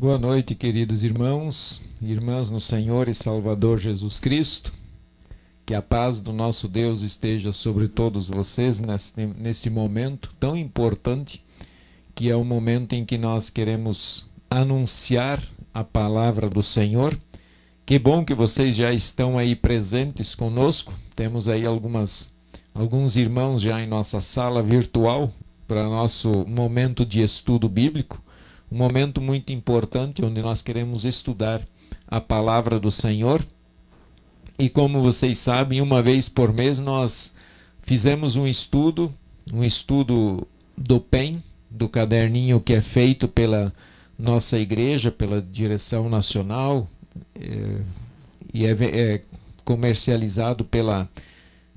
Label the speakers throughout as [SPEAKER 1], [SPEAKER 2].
[SPEAKER 1] Boa noite, queridos irmãos e irmãs no Senhor e Salvador Jesus Cristo. Que a paz do nosso Deus esteja sobre todos vocês neste momento tão importante, que é o momento em que nós queremos anunciar a palavra do Senhor. Que bom que vocês já estão aí presentes conosco. Temos aí alguns irmãos já em nossa sala virtual para nosso momento de estudo bíblico. Um momento muito importante onde nós queremos estudar a palavra do Senhor. E como vocês sabem, uma vez por mês nós fizemos um estudo do PEN, do caderninho que é feito pela nossa igreja, pela direção nacional, e é comercializado pela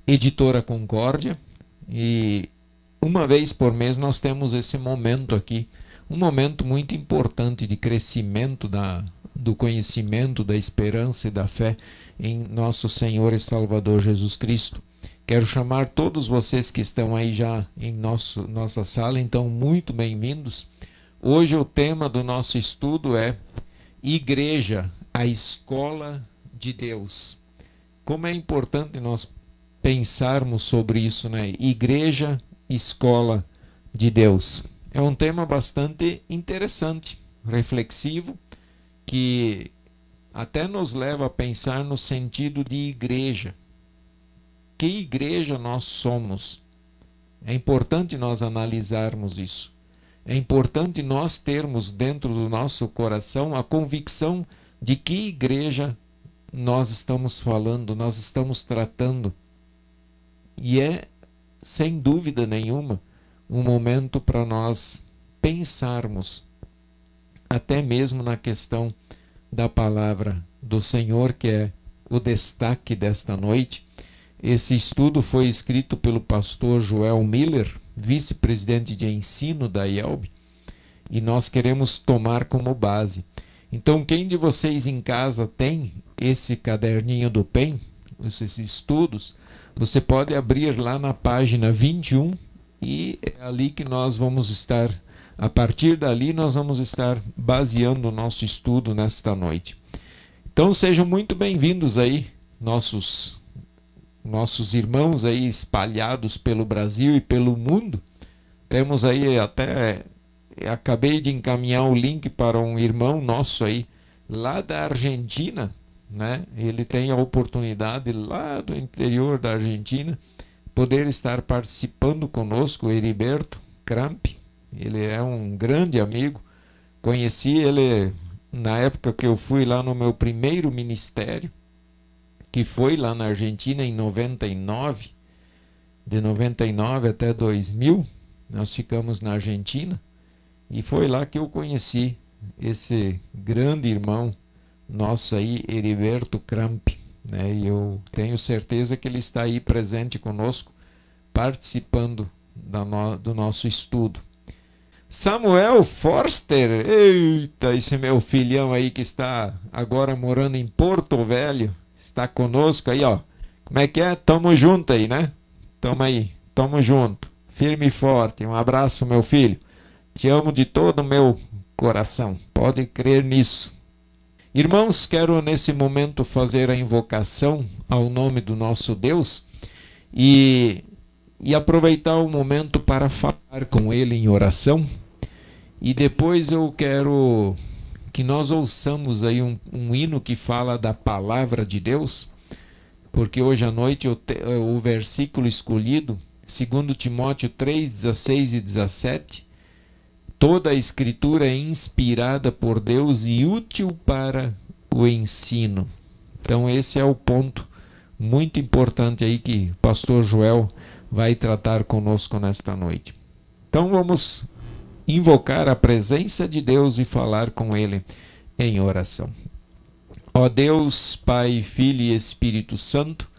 [SPEAKER 1] editora Concórdia. E uma vez por mês nós temos esse momento aqui, um momento muito importante de crescimento do conhecimento, da esperança e da fé em nosso Senhor e Salvador Jesus Cristo. Quero chamar todos vocês que estão aí já em nossa sala, então muito bem-vindos. Hoje o tema do nosso estudo é Igreja, a Escola de Deus. Como é importante nós pensarmos sobre isso, né? Igreja, Escola de Deus. É um tema bastante interessante, reflexivo, que até nos leva a pensar no sentido de igreja. Que igreja nós somos? É importante nós analisarmos isso. É importante nós termos dentro do nosso coração a convicção de que igreja nós estamos falando, nós estamos tratando. E é, sem dúvida nenhuma, um momento para nós pensarmos até mesmo na questão da palavra do Senhor, que é o destaque desta noite. Esse estudo foi escrito pelo pastor Joel Miller, vice-presidente de ensino da IELB, e nós queremos tomar como base. Então, quem de vocês em casa tem esse caderninho do PEN, esses estudos, você pode abrir lá na página 21, e é ali que nós vamos estar, a partir dali nós vamos estar baseando o nosso estudo nesta noite. Então sejam muito bem-vindos aí, nossos irmãos aí espalhados pelo Brasil e pelo mundo. Temos aí até, acabei de encaminhar o link para um irmão nosso aí, lá da Argentina, né? Ele tem a oportunidade lá do interior da Argentina poder estar participando conosco, o Heriberto Kramp. Ele é um grande amigo. Conheci ele na época que eu fui lá no meu primeiro ministério, que foi lá na Argentina em 99. De 99 até 2000, nós ficamos na Argentina. E foi lá que eu conheci esse grande irmão nosso aí, Heriberto Kramp, né? E eu tenho certeza que ele está aí presente conosco, participando do nosso estudo. Samuel Forster, eita, esse meu filhão aí que está agora morando em Porto Velho, está conosco aí, ó. Como é que é? Tamo junto aí, né? Tamo aí, tamo junto, firme e forte. Um abraço, meu filho. Te amo de todo o meu coração, pode crer nisso. Irmãos, quero nesse momento fazer a invocação ao nome do nosso Deus e aproveitar o momento para falar com Ele em oração. E depois eu quero que nós ouçamos aí um hino que fala da palavra de Deus, porque hoje à noite o versículo escolhido, 2 Timóteo 3, 16 e 17, toda a escritura é inspirada por Deus e útil para o ensino. Então esse é o ponto muito importante aí que o pastor Joel vai tratar conosco nesta noite. Então vamos invocar a presença de Deus e falar com Ele em oração. Ó Deus, Pai, Filho e Espírito Santo,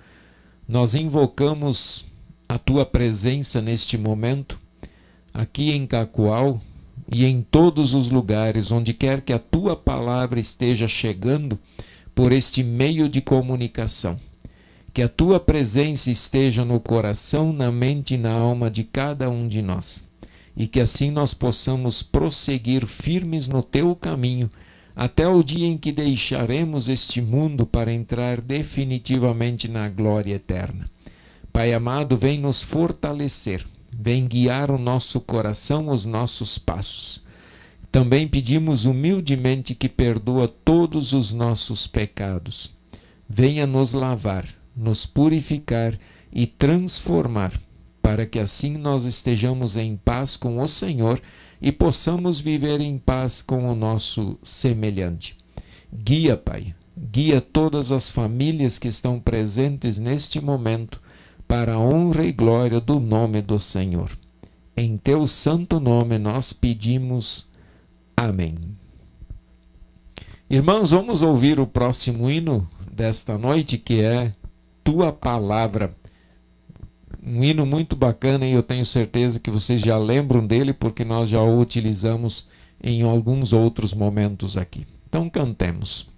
[SPEAKER 1] nós invocamos a Tua presença neste momento, aqui em Cacoal, e em todos os lugares, onde quer que a Tua palavra esteja chegando por este meio de comunicação. Que a Tua presença esteja no coração, na mente e na alma de cada um de nós. E que assim nós possamos prosseguir firmes no Teu caminho, até o dia em que deixaremos este mundo para entrar definitivamente na glória eterna. Pai amado, vem nos fortalecer, vem guiar o nosso coração, os nossos passos. Também pedimos humildemente que perdoa todos os nossos pecados. Venha nos lavar, nos purificar e transformar, para que assim nós estejamos em paz com o Senhor e possamos viver em paz com o nosso semelhante. Guia, Pai, guia todas as famílias que estão presentes neste momento para a honra e glória do nome do Senhor. Em teu santo nome nós pedimos. Amém. Irmãos, vamos ouvir o próximo hino desta noite, que é Tua Palavra. Um hino muito bacana, e eu tenho certeza que vocês já lembram dele, porque nós já o utilizamos em alguns outros momentos aqui. Então cantemos.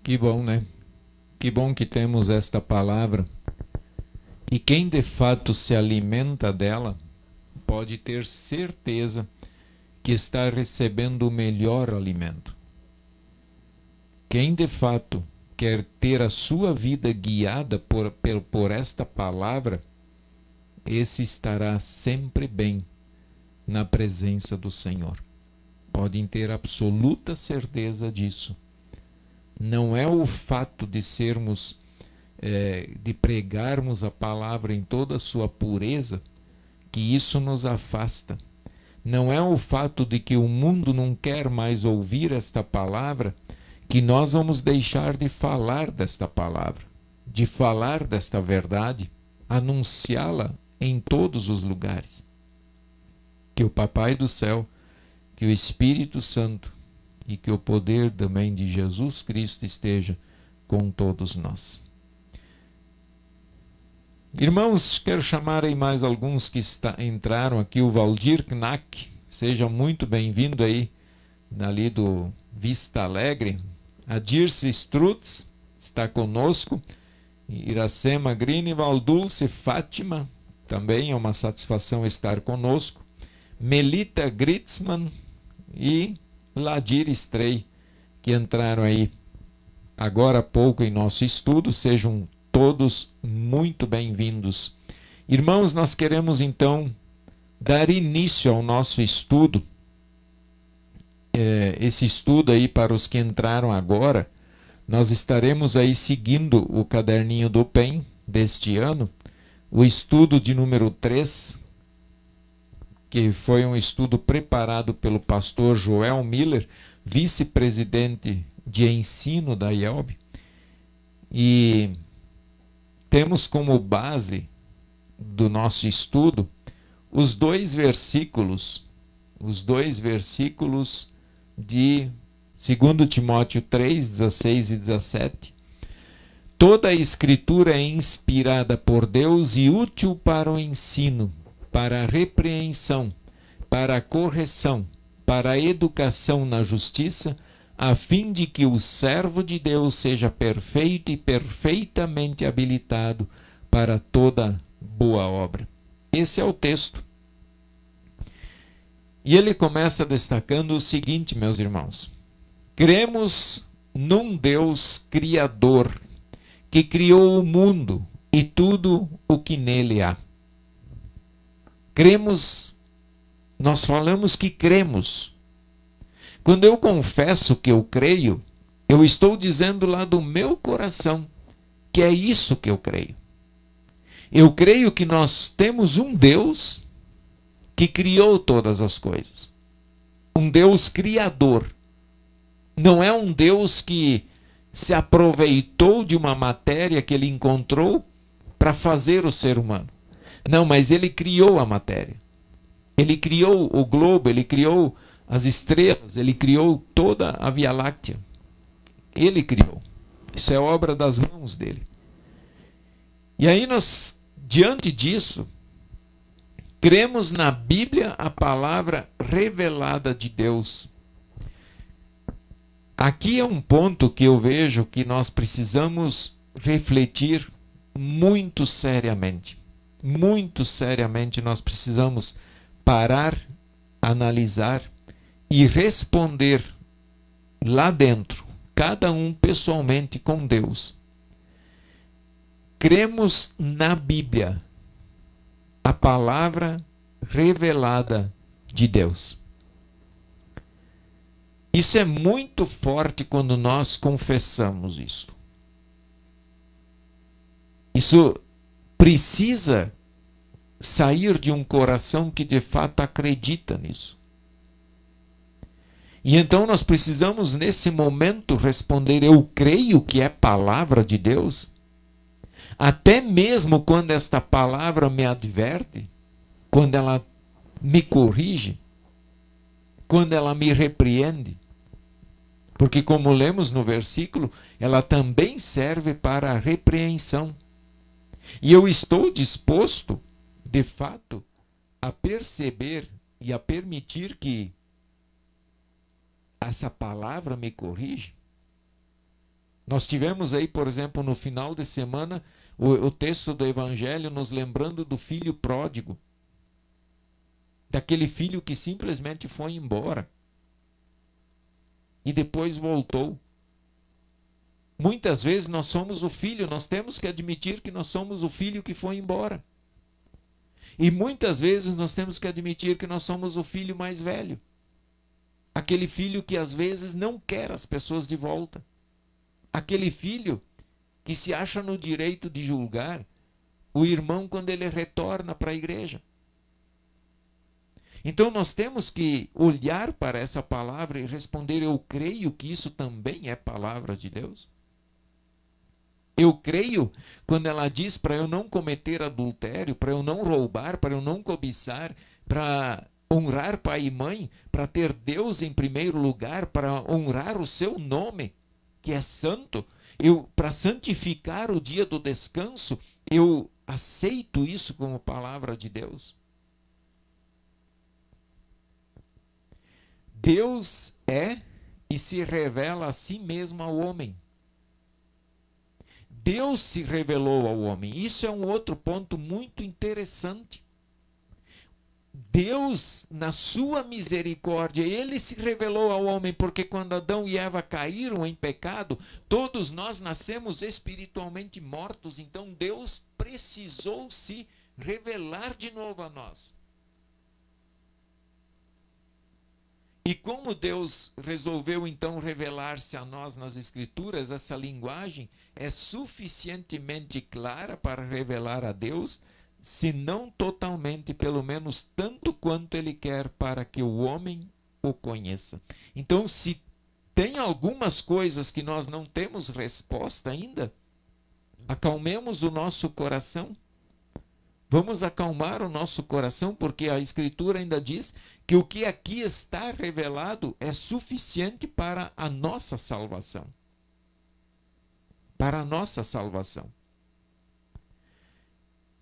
[SPEAKER 1] Que bom, né? Que bom que temos esta palavra. E quem de fato se alimenta dela, pode ter certeza que está recebendo o melhor alimento. Quem de fato quer ter a sua vida guiada por esta palavra, esse estará sempre bem na presença do Senhor. Podem ter absoluta certeza disso. Não é o fato de sermos, de pregarmos a palavra em toda a sua pureza, que isso nos afasta. Não é o fato de que o mundo não quer mais ouvir esta palavra, que nós vamos deixar de falar desta palavra, de falar desta verdade, anunciá-la em todos os lugares. Que o Papai do Céu, que o Espírito Santo e que o poder também de Jesus Cristo esteja com todos nós. Irmãos, quero chamar aí mais alguns que entraram aqui. O Valdir Knack, seja muito bem-vindo aí, ali do Vista Alegre. A Dirce Strutz está conosco. Iracema Grinival, Dulce Fátima, também é uma satisfação estar conosco. Melita Gritzmann e Ladir Strey, que entraram aí agora há pouco em nosso estudo. Sejam todos muito bem-vindos. Irmãos, nós queremos então dar início ao nosso estudo. Esse estudo aí, para os que entraram agora, nós estaremos aí seguindo o caderninho do PEN deste ano, o estudo de número 3, que foi um estudo preparado pelo pastor Joel Miller, vice-presidente de ensino da IELB, e temos como base do nosso estudo os dois versículos de 2 Timóteo 3, 16 e 17. Toda a Escritura é inspirada por Deus e útil para o ensino, para a repreensão, para a correção, para a educação na justiça, a fim de que o servo de Deus seja perfeito e perfeitamente habilitado para toda boa obra. Esse é o texto. E ele começa destacando o seguinte, meus irmãos: cremos num Deus Criador, que criou o mundo e tudo o que nele há. Cremos, nós falamos que cremos. Quando eu confesso que eu creio, eu estou dizendo lá do meu coração que é isso que eu creio. Eu creio que nós temos um Deus que criou todas as coisas. Um Deus criador. Não é um Deus que se aproveitou de uma matéria que ele encontrou para fazer o ser humano. Não, mas ele criou a matéria. Ele criou o globo, ele criou as estrelas, ele criou toda a Via Láctea. Ele criou. Isso é obra das mãos dele. E aí nós, diante disso, cremos na Bíblia, a palavra revelada de Deus. Aqui é um ponto que eu vejo que nós precisamos refletir muito seriamente. Muito seriamente nós precisamos parar, analisar e responder lá dentro, cada um pessoalmente com Deus. Cremos na Bíblia, a palavra revelada de Deus. Isso é muito forte quando nós confessamos isso. Isso precisa sair de um coração que de fato acredita nisso. E então nós precisamos nesse momento responder: eu creio que é palavra de Deus? Até mesmo quando esta palavra me adverte, quando ela me corrige, quando ela me repreende. Porque, como lemos no versículo, ela também serve para a repreensão. E eu estou disposto, de fato, a perceber e a permitir que essa palavra me corrige. Nós tivemos aí, por exemplo, no final de semana, o texto do Evangelho nos lembrando do filho pródigo. Daquele filho que simplesmente foi embora. E depois voltou. Muitas vezes nós somos o filho, nós temos que admitir que nós somos o filho que foi embora. E muitas vezes nós temos que admitir que nós somos o filho mais velho. Aquele filho que às vezes não quer as pessoas de volta. Aquele filho que se acha no direito de julgar o irmão quando ele retorna para a igreja. Então nós temos que olhar para essa palavra e responder: eu creio que isso também é palavra de Deus? Eu creio quando ela diz para eu não cometer adultério, para eu não roubar, para eu não cobiçar, para honrar pai e mãe, para ter Deus em primeiro lugar, para honrar o seu nome, que é santo, para santificar o dia do descanso, eu aceito isso como palavra de Deus. Deus é e se revela a si mesmo ao homem. Deus se revelou ao homem. Isso é um outro ponto muito interessante. Deus, na sua misericórdia, ele se revelou ao homem, porque quando Adão e Eva caíram em pecado, todos nós nascemos espiritualmente mortos. Então Deus precisou se revelar de novo a nós. E como Deus resolveu então revelar-se a nós nas Escrituras, essa linguagem é suficientemente clara para revelar a Deus, se não totalmente, pelo menos tanto quanto Ele quer para que o homem o conheça. Então, se tem algumas coisas que nós não temos resposta ainda, acalmemos o nosso coração. Vamos acalmar o nosso coração, porque a Escritura ainda diz que o que aqui está revelado é suficiente para a nossa salvação. Para a nossa salvação.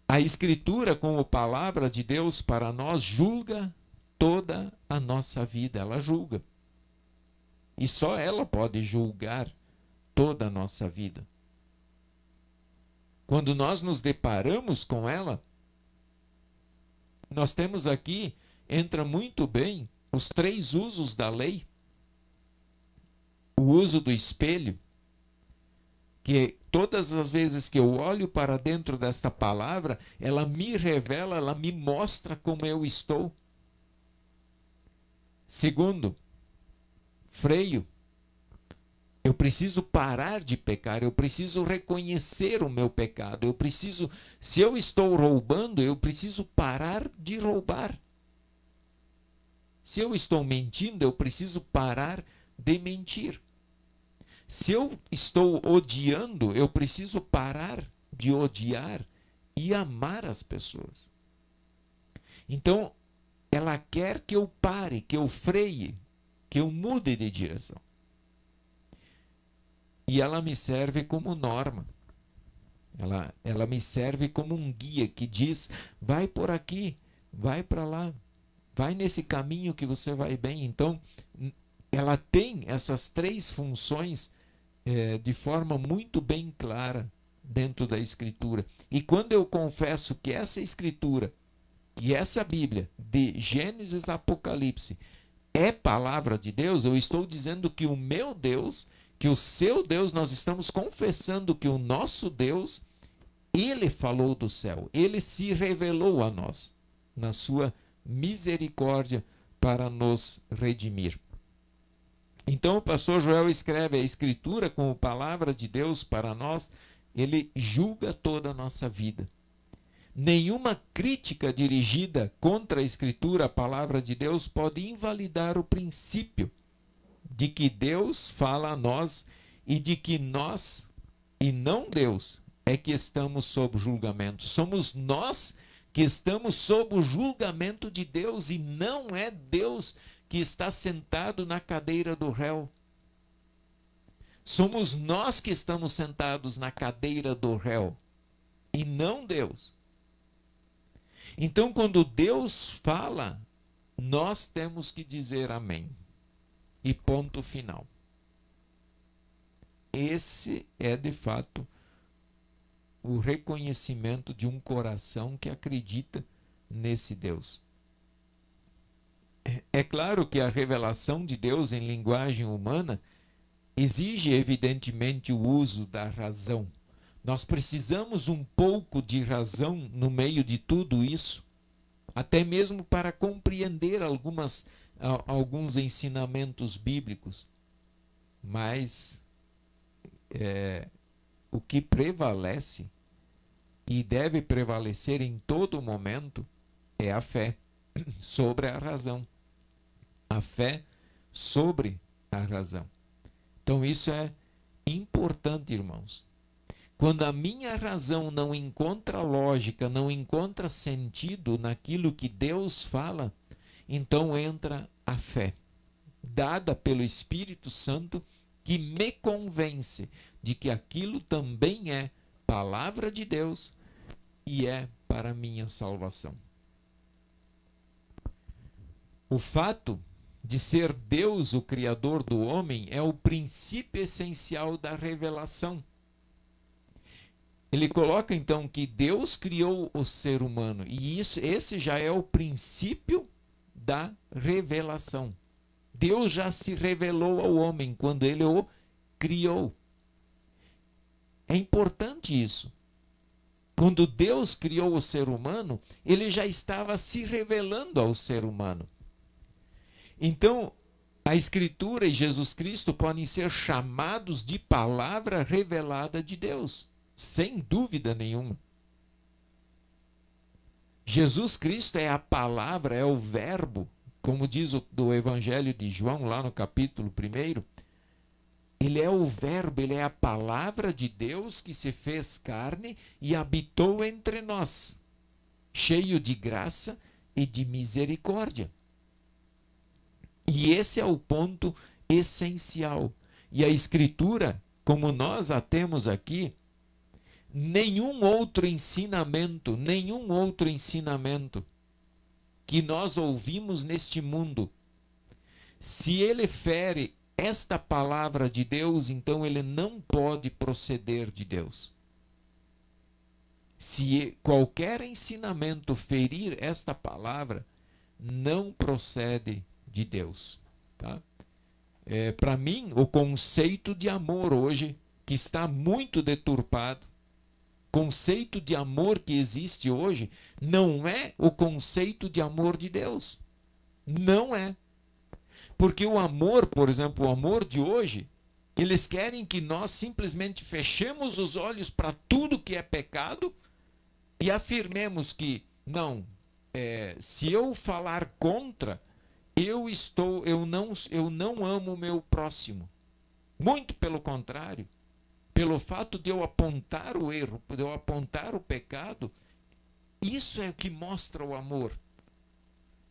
[SPEAKER 1] A Escritura, como palavra de Deus para nós, julga toda a nossa vida. Ela julga. E só ela pode julgar toda a nossa vida. Quando nós nos deparamos com ela, nós temos aqui, entra muito bem, os 3 usos da lei. O uso do espelho, que todas as vezes que eu olho para dentro desta palavra, ela me revela, ela me mostra como eu estou. Segundo, freio. Eu preciso parar de pecar, eu preciso reconhecer o meu pecado, eu preciso, se eu estou roubando, eu preciso parar de roubar. Se eu estou mentindo, eu preciso parar de mentir. Se eu estou odiando, eu preciso parar de odiar e amar as pessoas. Então, ela quer que eu pare, que eu freie, que eu mude de direção. E ela me serve como norma. Ela me serve como um guia que diz: vai por aqui, vai para lá, vai nesse caminho que você vai bem. Então, ela tem essas 3 funções de forma muito bem clara dentro da Escritura. E quando eu confesso que essa Escritura e essa Bíblia, de Gênesis a Apocalipse, é palavra de Deus, eu estou dizendo que o meu Deus, que o seu Deus, nós estamos confessando que o nosso Deus, ele falou do céu, ele se revelou a nós, na sua misericórdia para nos redimir. Então o pastor Joel escreve a Escritura como palavra de Deus para nós, ele julga toda a nossa vida. Nenhuma crítica dirigida contra a Escritura, a palavra de Deus, pode invalidar o princípio de que Deus fala a nós e de que nós, e não Deus, é que estamos sob julgamento. Somos nós que estamos sob o julgamento de Deus e não é Deus que está sentado na cadeira do réu. Somos nós que estamos sentados na cadeira do réu e não Deus. Então, quando Deus fala, nós temos que dizer amém. E ponto final. Esse é, de fato, o reconhecimento de um coração que acredita nesse Deus. É claro que a revelação de Deus em linguagem humana exige, evidentemente, o uso da razão. Nós precisamos um pouco de razão no meio de tudo isso, até mesmo para compreender alguns ensinamentos bíblicos. Mas o que prevalece e deve prevalecer em todo momento é a fé. sobre a razão. A fé sobre a razão. Então isso é importante, irmãos. Quando a minha razão não encontra lógica, não encontra sentido naquilo que Deus fala, então entra a fé, dada pelo Espírito Santo, que me convence de que aquilo também é palavra de Deus e é para minha salvação. O fato de ser Deus o Criador do homem é o princípio essencial da revelação. Ele coloca então que Deus criou o ser humano, e esse já é o princípio da revelação. Deus já se revelou ao homem quando ele o criou. É importante isso. Quando Deus criou o ser humano, ele já estava se revelando ao ser humano. Então, a Escritura e Jesus Cristo podem ser chamados de palavra revelada de Deus, sem dúvida nenhuma. Jesus Cristo é a palavra, é o verbo, como diz do Evangelho de João, lá no capítulo 1. Ele é o verbo, ele é a palavra de Deus que se fez carne e habitou entre nós, cheio de graça e de misericórdia. E esse é o ponto essencial. E a Escritura, como nós a temos aqui, nenhum outro ensinamento que nós ouvimos neste mundo, se ele fere esta palavra de Deus, então ele não pode proceder de Deus. Se qualquer ensinamento ferir esta palavra, não procede de Deus. Tá? Para mim, o conceito de amor hoje, que está muito deturpado, conceito de amor que existe hoje, não é o conceito de amor de Deus. Não é. Porque o amor, por exemplo, o amor de hoje, eles querem que nós simplesmente fechemos os olhos para tudo que é pecado e afirmemos que, não, se eu falar contra, eu não amo o meu próximo. Muito pelo contrário. Pelo fato de eu apontar o erro, de eu apontar o pecado, isso é o que mostra o amor.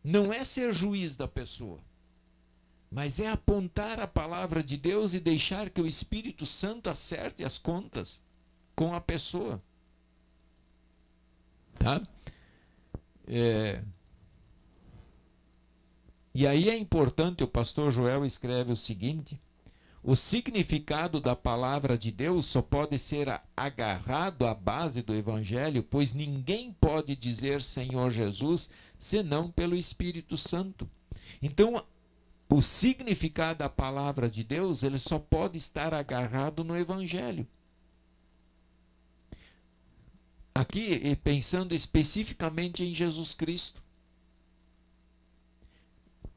[SPEAKER 1] Não é ser juiz da pessoa, mas é apontar a palavra de Deus e deixar que o Espírito Santo acerte as contas com a pessoa. Tá? E aí é importante, o pastor Joel escreve o seguinte: o significado da palavra de Deus só pode ser agarrado à base do Evangelho, pois ninguém pode dizer Senhor Jesus senão pelo Espírito Santo. Então, o significado da palavra de Deus, ele só pode estar agarrado no Evangelho. Aqui, pensando especificamente em Jesus Cristo.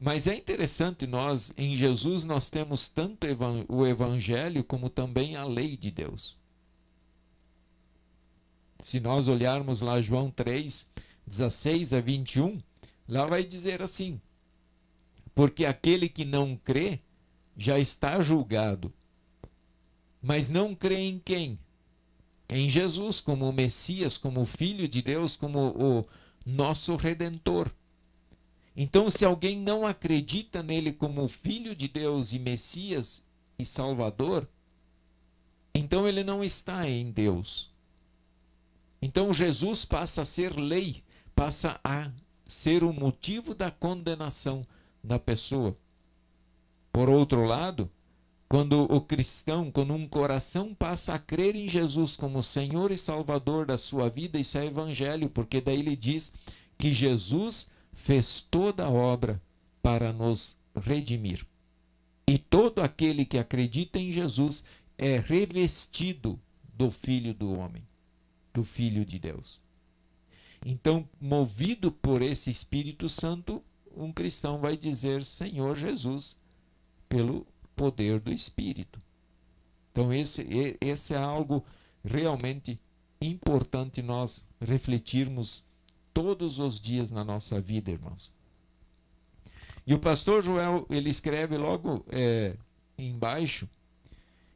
[SPEAKER 1] Mas é interessante, em Jesus nós temos tanto o Evangelho como também a lei de Deus. Se nós olharmos lá João 3, 16 a 21, lá vai dizer assim: porque aquele que não crê já está julgado. Mas não crê em quem? Em Jesus, como o Messias, como o Filho de Deus, como o nosso Redentor. Então, se alguém não acredita nele como Filho de Deus e Messias e Salvador, então ele não está em Deus. Então Jesus passa a ser lei, passa a ser o motivo da condenação da pessoa. Por outro lado, quando um coração passa a crer em Jesus como Senhor e Salvador da sua vida, isso é evangelho, porque daí ele diz que Jesus fez toda a obra para nos redimir. E todo aquele que acredita em Jesus é revestido do Filho do homem, do Filho de Deus. Então, movido por esse Espírito Santo, um cristão vai dizer Senhor Jesus pelo poder do Espírito. Então, esse é algo realmente importante nós refletirmos todos os dias na nossa vida, irmãos. E o pastor Joel, ele escreve logo embaixo,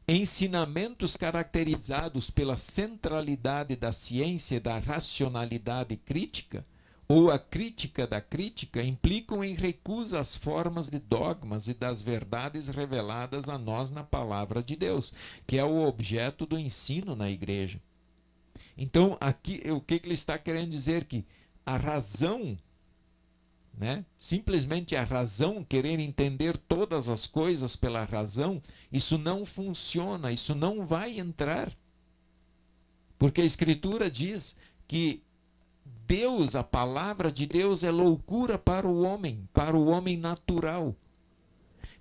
[SPEAKER 1] ensinamentos caracterizados pela centralidade da ciência e da racionalidade crítica, ou a crítica da crítica, implicam em recusa às formas de dogmas e das verdades reveladas a nós na palavra de Deus, que é o objeto do ensino na igreja. Então, aqui, o que ele está querendo dizer? Que a razão, né? Simplesmente a razão, querer entender todas as coisas pela razão, isso não funciona, isso não vai entrar. Porque a Escritura diz que Deus, a palavra de Deus é loucura para o homem natural.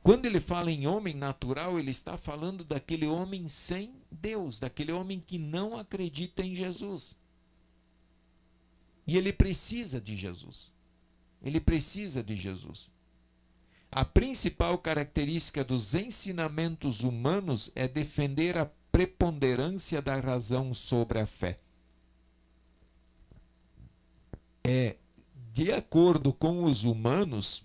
[SPEAKER 1] Quando ele fala em homem natural, ele está falando daquele homem sem Deus, daquele homem que não acredita em Jesus. E ele precisa de Jesus. Ele precisa de Jesus. A principal característica dos ensinamentos humanos é defender a preponderância da razão sobre a fé. De acordo com os humanos,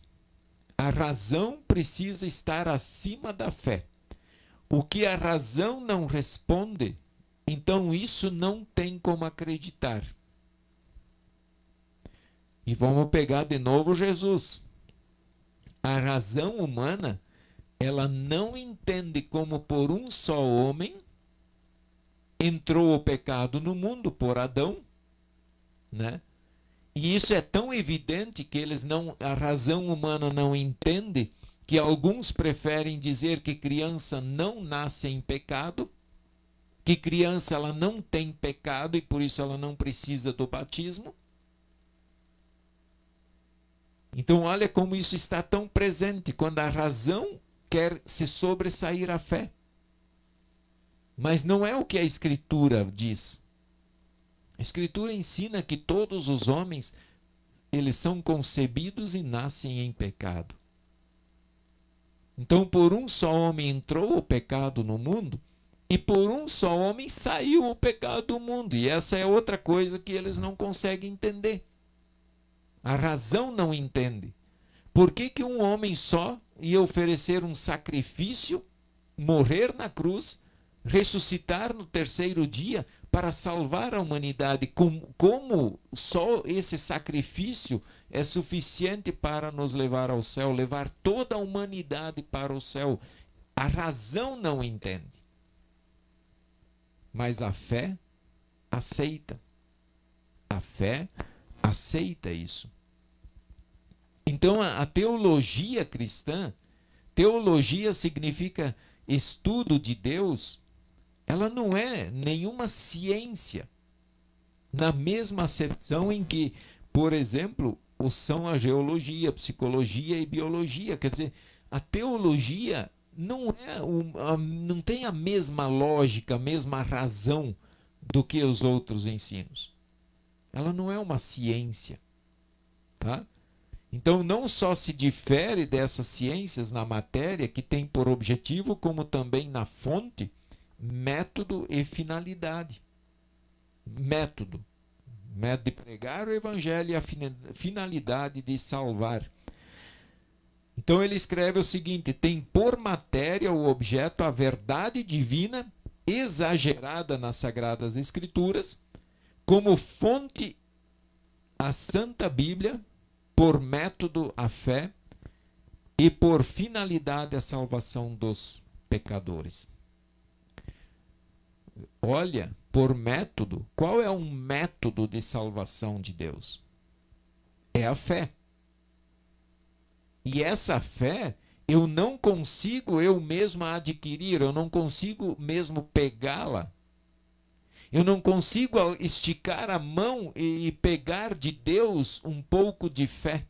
[SPEAKER 1] a razão precisa estar acima da fé. O que a razão não responde, então isso não tem como acreditar. E vamos pegar de novo Jesus. A razão humana, ela não entende como por um só homem entrou o pecado no mundo, por Adão, né? E isso é tão evidente que a razão humana não entende, que alguns preferem dizer que criança não nasce em pecado, que criança ela não tem pecado e por isso ela não precisa do batismo. Então olha como isso está tão presente, quando a razão quer se sobressair à fé. Mas não é o que a Escritura diz. A Escritura ensina que todos os homens, eles são concebidos e nascem em pecado. Então, por um só homem entrou o pecado no mundo, e por um só homem saiu o pecado do mundo. E essa é outra coisa que eles não conseguem entender. A razão não entende. Por que um homem só ia oferecer um sacrifício, morrer na cruz, ressuscitar no terceiro dia para salvar a humanidade? Como só esse sacrifício é suficiente para nos levar ao céu, levar toda a humanidade para o céu? A razão não entende. Mas a fé aceita. A fé aceita isso. Então a teologia cristã, teologia significa estudo de Deus, ela não é nenhuma ciência, na mesma acepção em que, por exemplo, são a geologia, a psicologia e biologia. Quer dizer, a teologia não tem a mesma lógica, a mesma razão do que os outros ensinos. Ela não é uma ciência, tá? Então não só se difere dessas ciências na matéria, que tem por objetivo, como também na fonte, método e finalidade. Método de pregar o evangelho e a finalidade de salvar. Então ele escreve o seguinte: tem por matéria ou objeto a verdade divina exagerada nas Sagradas Escrituras, como fonte a Santa Bíblia, por método a fé e por finalidade a salvação dos pecadores. Olha, por método, qual é um método de salvação de Deus? É a fé. E essa fé eu não consigo eu mesmo adquirir, eu não consigo mesmo pegá-la. Eu não consigo esticar a mão e pegar de Deus um pouco de fé.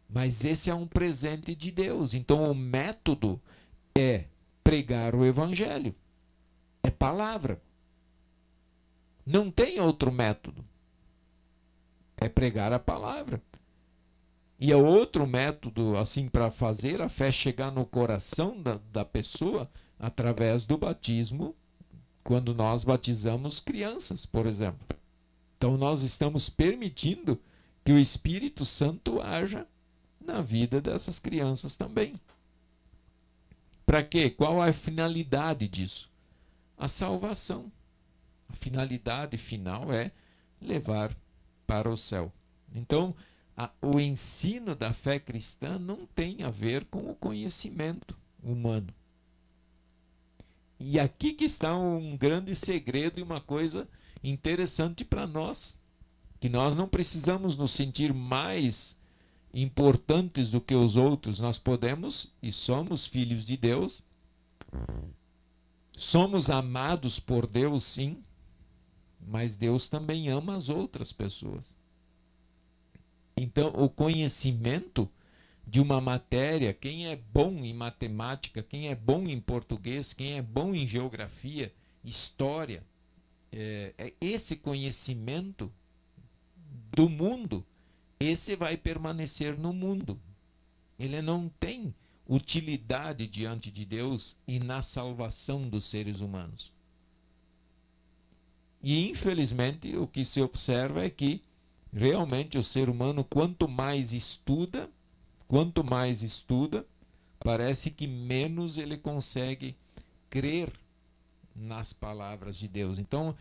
[SPEAKER 1] Mas esse é um presente de Deus. Então o método é pregar o evangelho. É palavra. Não tem outro método. É pregar a palavra. E é outro método, assim, para fazer a fé chegar no coração da pessoa, através do batismo, quando nós batizamos crianças, por exemplo. Então nós estamos permitindo que o Espírito Santo haja na vida dessas crianças também. Para quê? Qual a finalidade disso? A salvação. A finalidade final é levar para o céu. Então, o ensino da fé cristã não tem a ver com o conhecimento humano. E aqui que está um grande segredo e uma coisa interessante para nós, que nós não precisamos nos sentir mais importantes do que os outros. Nós podemos e somos filhos de Deus, somos amados por Deus, sim, mas Deus também ama as outras pessoas. Então, o conhecimento de uma matéria, quem é bom em matemática, quem é bom em português, quem é bom em geografia, história, esse conhecimento do mundo, esse vai permanecer no mundo. Ele não tem utilidade diante de Deus e na salvação dos seres humanos. E, infelizmente, o que se observa é que, realmente, o ser humano, quanto mais estuda, parece que menos ele consegue crer nas palavras de Deus. Então,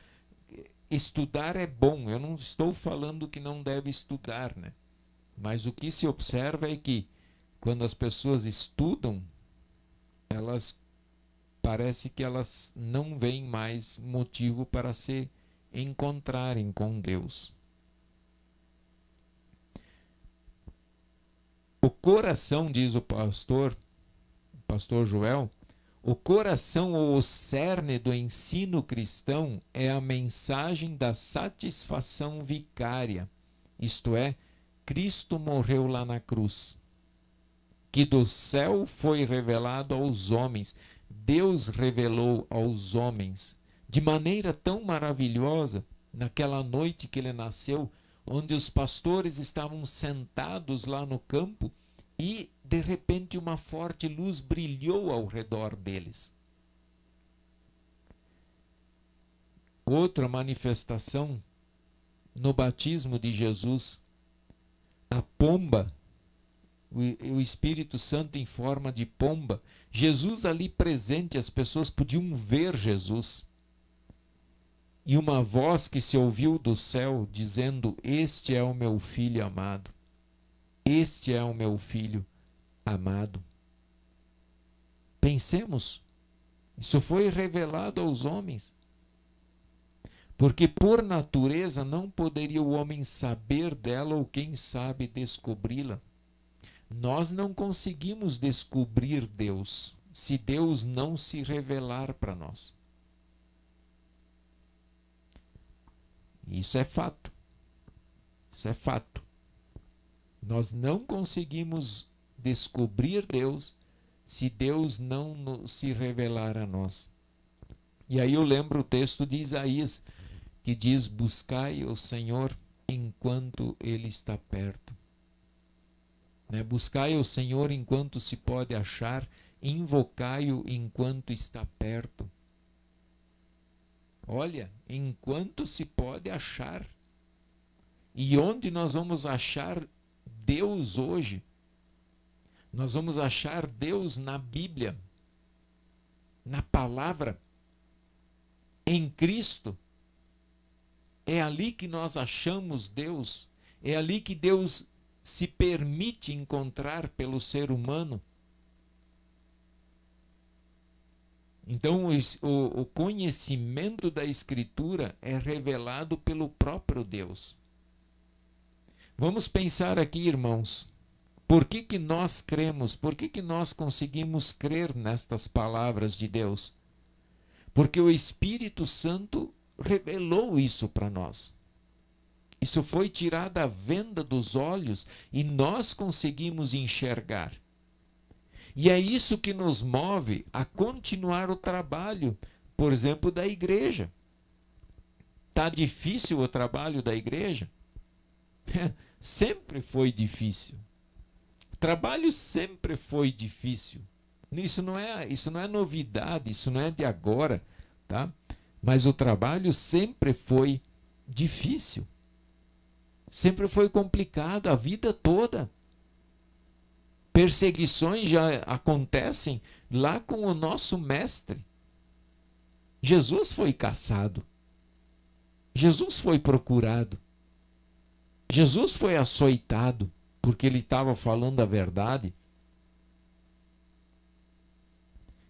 [SPEAKER 1] estudar é bom. Eu não estou falando que não deve estudar, né? Mas o que se observa é que, quando as pessoas estudam, parece que elas não veem mais motivo para se encontrarem com Deus. O coração, diz o pastor Joel, o coração ou o cerne do ensino cristão é a mensagem da satisfação vicária, isto é, Cristo morreu lá na cruz, que do céu foi revelado aos homens. Deus revelou aos homens de maneira tão maravilhosa, naquela noite que ele nasceu, onde os pastores estavam sentados lá no campo e, de repente, uma forte luz brilhou ao redor deles. Outra manifestação no batismo de Jesus, a pomba, o Espírito Santo em forma de pomba. Jesus ali presente, as pessoas podiam ver Jesus. E uma voz que se ouviu do céu dizendo: este é o meu filho amado. Este é o meu filho amado. Pensemos, isso foi revelado aos homens. Porque por natureza não poderia o homem saber dela ou quem sabe descobri-la. Nós não conseguimos descobrir Deus se Deus não se revelar para nós. Isso é fato. Isso é fato. Nós não conseguimos descobrir Deus se Deus não se revelar a nós. E aí eu lembro o texto de Isaías, que diz: buscai o Senhor enquanto Ele está perto. Buscai o Senhor enquanto se pode achar, invocai-o enquanto está perto. Olha, enquanto se pode achar. E onde nós vamos achar Deus hoje? Nós vamos achar Deus na Bíblia, na palavra, em Cristo. É ali que nós achamos Deus. É ali que Deus se permite encontrar pelo ser humano. Então, o conhecimento da Escritura é revelado pelo próprio Deus. Vamos pensar aqui, irmãos, por que nós cremos? Por que nós conseguimos crer nestas palavras de Deus? Porque o Espírito Santo revelou isso para nós. Isso foi tirado a venda dos olhos e nós conseguimos enxergar. E é isso que nos move a continuar o trabalho, por exemplo, da igreja. Está difícil o trabalho da igreja? Sempre foi difícil. O trabalho sempre foi difícil. Isso não é novidade, isso não é de agora, tá? Mas o trabalho sempre foi difícil. Sempre foi complicado a vida toda. Perseguições já acontecem lá com o nosso mestre. Jesus foi caçado. Jesus foi procurado. Jesus foi açoitado porque ele estava falando a verdade.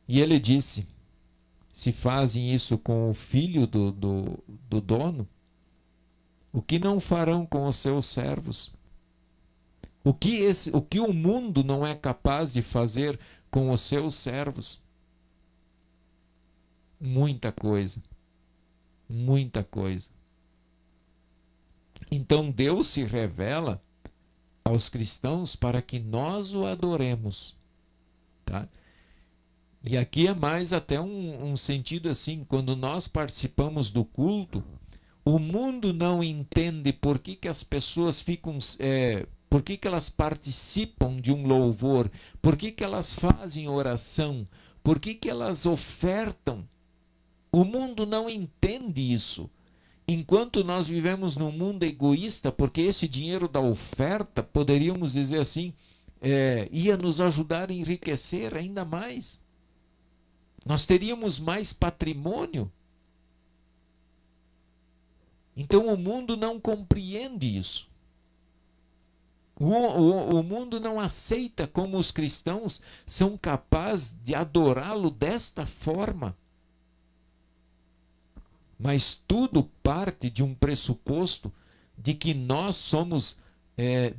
[SPEAKER 1] E ele disse: se fazem isso com o filho do dono, o que não farão com os seus servos? O que o mundo não é capaz de fazer com os seus servos? Muita coisa. Muita coisa. Então Deus se revela aos cristãos para que nós o adoremos. Tá? E aqui é mais até um sentido assim, quando nós participamos do culto, o mundo não entende por que as pessoas ficam... por que elas participam de um louvor? Por que elas fazem oração? Por que elas ofertam? O mundo não entende isso. Enquanto nós vivemos num mundo egoísta, porque esse dinheiro da oferta, poderíamos dizer assim, ia nos ajudar a enriquecer ainda mais. Nós teríamos mais patrimônio. Então o mundo não compreende isso. O mundo não aceita como os cristãos são capazes de adorá-lo desta forma. Mas tudo parte de um pressuposto de que nós somos...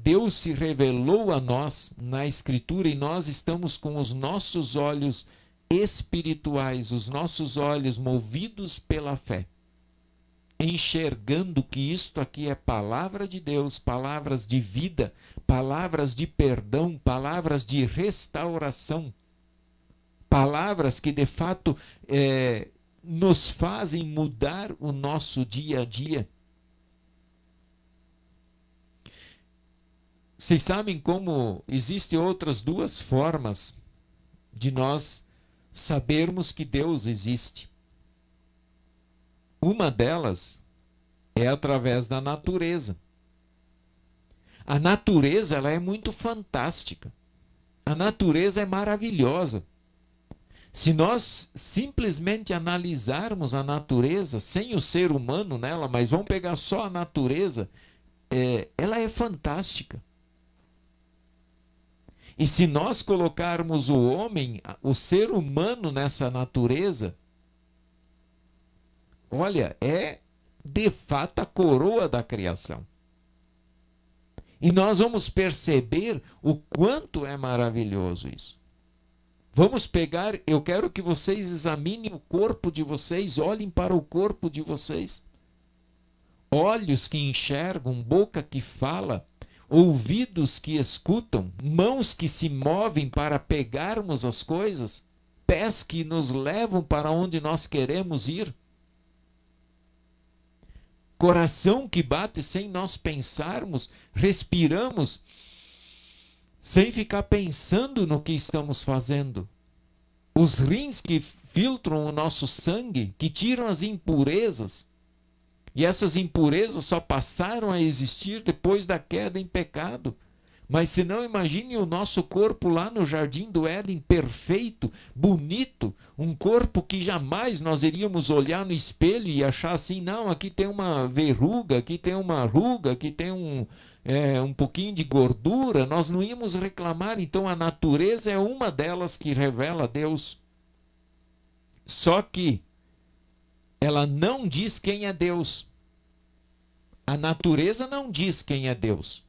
[SPEAKER 1] Deus se revelou a nós na Escritura e nós estamos com os nossos olhos espirituais, os nossos olhos movidos pela fé, enxergando que isto aqui é palavra de Deus, palavras de vida, palavras de perdão, palavras de restauração, palavras que de fato nos fazem mudar o nosso dia a dia. Vocês sabem como existem outras duas formas de nós sabermos que Deus existe. Uma delas é através da natureza. A natureza, ela é muito fantástica. A natureza é maravilhosa. Se nós simplesmente analisarmos a natureza, sem o ser humano nela, mas vamos pegar só a natureza, ela é fantástica. E se nós colocarmos o homem, o ser humano nessa natureza, olha, é de fato a coroa da criação. E nós vamos perceber o quanto é maravilhoso isso. Vamos pegar, eu quero que vocês examinem o corpo de vocês, olhem para o corpo de vocês. Olhos que enxergam, boca que fala, ouvidos que escutam, mãos que se movem para pegarmos as coisas, pés que nos levam para onde nós queremos ir, coração que bate sem nós pensarmos, respiramos sem ficar pensando no que estamos fazendo, os rins que filtram o nosso sangue, que tiram as impurezas. E essas impurezas só passaram a existir depois da queda em pecado. Mas se não, imagine o nosso corpo lá no Jardim do Éden, perfeito, bonito, um corpo que jamais nós iríamos olhar no espelho e achar assim, não, aqui tem uma verruga, aqui tem uma ruga, aqui tem um pouquinho de gordura, nós não íamos reclamar. Então a natureza é uma delas que revela Deus. Só que ela não diz quem é Deus. A natureza não diz quem é Deus.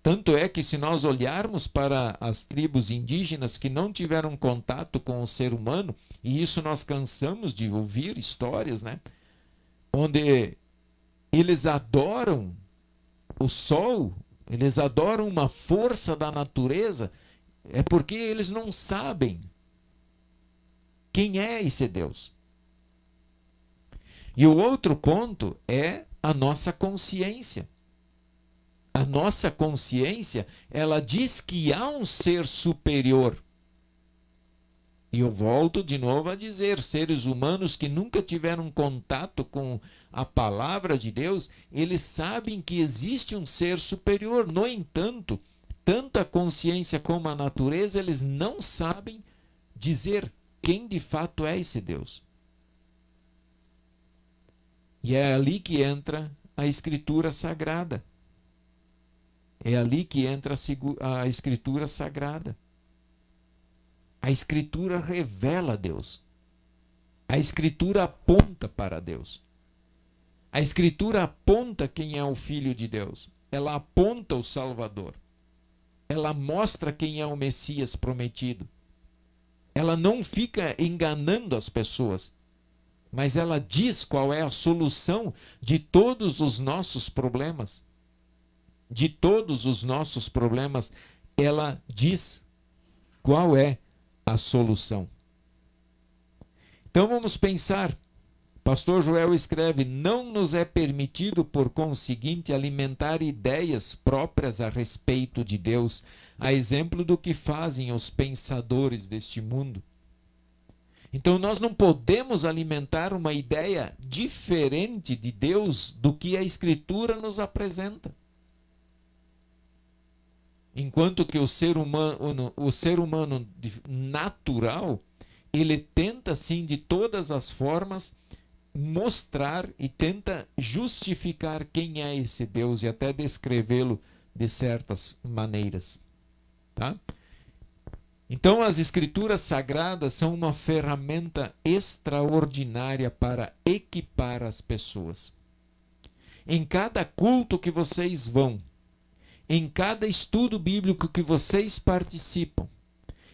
[SPEAKER 1] Tanto é que se nós olharmos para as tribos indígenas que não tiveram contato com o ser humano, e isso nós cansamos de ouvir histórias, né? Onde eles adoram o sol, eles adoram uma força da natureza, é porque eles não sabem quem é esse Deus. E o outro ponto é a nossa consciência. A nossa consciência, ela diz que há um ser superior. E eu volto de novo a dizer, seres humanos que nunca tiveram contato com a palavra de Deus, eles sabem que existe um ser superior. No entanto, tanto a consciência como a natureza, eles não sabem dizer quem de fato é esse Deus. E é ali que entra a Escritura Sagrada. É ali que entra a Escritura Sagrada. A Escritura revela Deus. A Escritura aponta para Deus. A Escritura aponta quem é o Filho de Deus. Ela aponta o Salvador. Ela mostra quem é o Messias prometido. Ela não fica enganando as pessoas, mas ela diz qual é a solução de todos os nossos problemas. De todos os nossos problemas, ela diz qual é a solução. Então vamos pensar. Pastor Joel escreve: não nos é permitido, por conseguinte, alimentar ideias próprias a respeito de Deus, a exemplo do que fazem os pensadores deste mundo. Então nós não podemos alimentar uma ideia diferente de Deus do que a Escritura nos apresenta. Enquanto que o ser humano natural, ele tenta sim de todas as formas mostrar e tenta justificar quem é esse Deus e até descrevê-lo de certas maneiras, tá? Então as Escrituras Sagradas são uma ferramenta extraordinária para equipar as pessoas. Em cada culto que vocês vão, em cada estudo bíblico que vocês participam,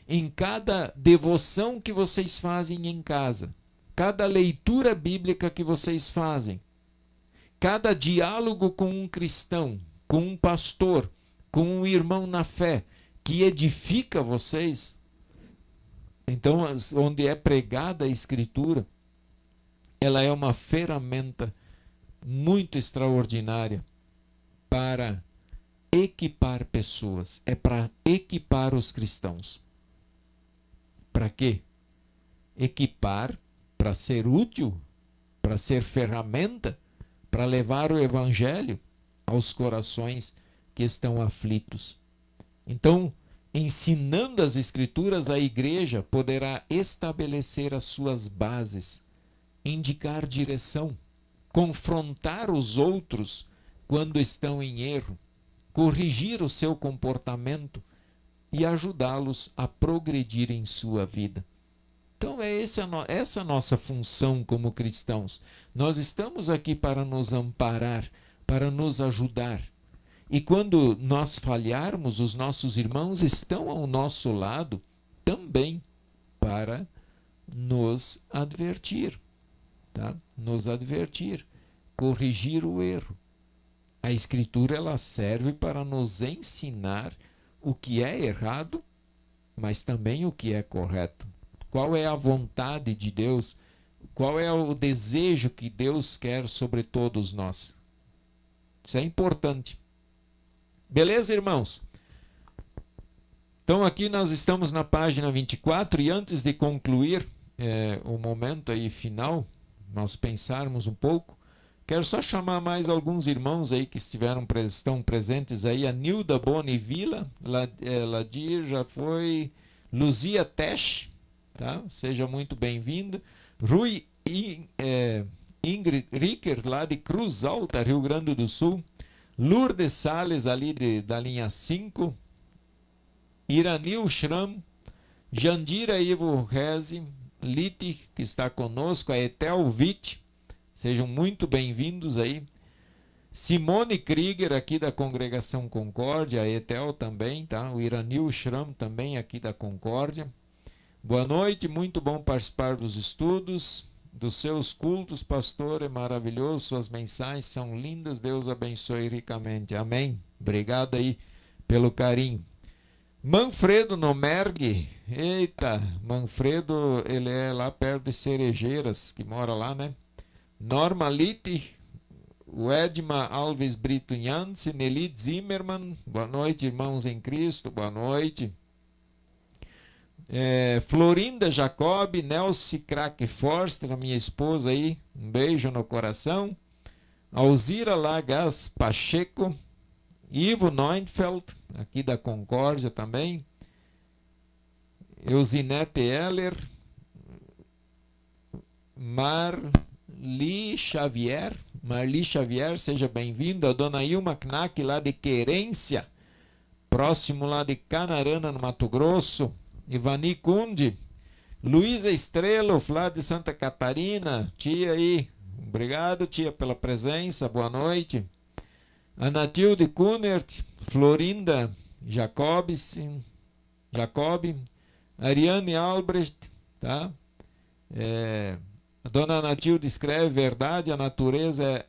[SPEAKER 1] em cada devoção que vocês fazem em casa, cada leitura bíblica que vocês fazem, cada diálogo com um cristão, com um pastor, com um irmão na fé, que edifica vocês, então, onde é pregada a Escritura, ela é uma ferramenta muito extraordinária para equipar pessoas, é para equipar os cristãos. Para quê? Equipar para ser útil, para ser ferramenta, para levar o Evangelho aos corações que estão aflitos. Então, ensinando as Escrituras, a igreja poderá estabelecer as suas bases, indicar direção, confrontar os outros quando estão em erro, corrigir o seu comportamento e ajudá-los a progredir em sua vida. Então é essa a nossa função como cristãos. Nós estamos aqui para nos amparar, para nos ajudar. E quando nós falharmos, os nossos irmãos estão ao nosso lado também para nos advertir, tá? Nos advertir, corrigir o erro. A Escritura ela serve para nos ensinar o que é errado, mas também o que é correto. Qual é a vontade de Deus? Qual é o desejo que Deus quer sobre todos nós? Isso é importante. Beleza, irmãos? Então aqui nós estamos na página 24 e antes de concluir o momento aí final, nós pensarmos um pouco, quero só chamar mais alguns irmãos aí que estão presentes aí. A Nilda Boni Vila, Ladir já foi, Luzia Tesch, tá? Seja muito bem-vinda. Rui Ingrid Ricker, lá de Cruz Alta, Rio Grande do Sul. Lourdes Salles, ali da linha 5. Iranil Schramm. Jandira Ivo Reze. Lite, que está conosco. A Etel Witt. Sejam muito bem-vindos aí. Simone Krieger, aqui da Congregação Concórdia. A Etel também, tá? O Iranil Schramm também aqui da Concórdia. Boa noite, muito bom participar dos estudos, dos seus cultos, pastor, é maravilhoso, suas mensagens são lindas, Deus abençoe ricamente, amém. Obrigado aí pelo carinho. Manfredo Nomergue, eita, Manfredo, ele é lá perto de Cerejeiras, que mora lá, né? Norma Litte, o Edma Alves Brito Jansen, Nelly Zimmermann, boa noite, irmãos em Cristo, boa noite. Florinda Jacob, Nelce Crack Forster, a minha esposa aí, um beijo no coração. Alzira Lagas Pacheco, Ivo Neufeld, aqui da Concórdia também, Eusinete Heller, Marli Xavier, seja bem-vinda. A dona Ilma Knack, lá de Querência, próximo lá de Canarana, no Mato Grosso. Ivani Kundi, Luísa Estrela, lá de Santa Catarina, tia aí, obrigado tia pela presença, boa noite. Anatilde Kunert, Florinda Jacob, Ariane Albrecht, tá? A dona Anatilde escreve: verdade, a natureza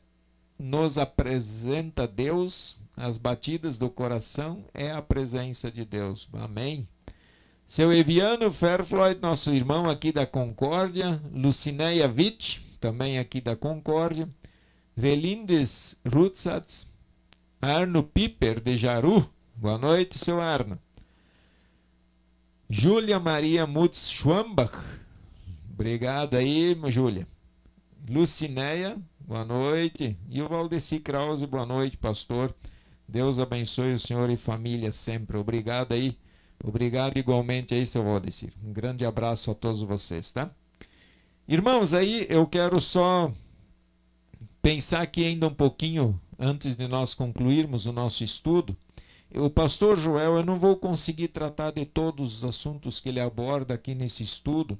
[SPEAKER 1] nos apresenta Deus, as batidas do coração é a presença de Deus. Amém. Seu Eviano Fairfloyd, nosso irmão aqui da Concórdia, Lucineia Witt, também aqui da Concórdia, Relindes Rutsatz, Arno Piper de Jaru, boa noite, seu Arno. Júlia Maria Mutz Schwambach, obrigado aí, Júlia. Lucineia, boa noite. E o Valdeci Krause, boa noite, pastor. Deus abençoe o senhor e família sempre. Obrigado aí. Obrigado igualmente aí, seu Valdeci. Um grande abraço a todos vocês, tá? Irmãos, aí eu quero só pensar aqui ainda um pouquinho, antes de nós concluirmos o nosso estudo. O pastor Joel, eu não vou conseguir tratar de todos os assuntos que ele aborda aqui nesse estudo,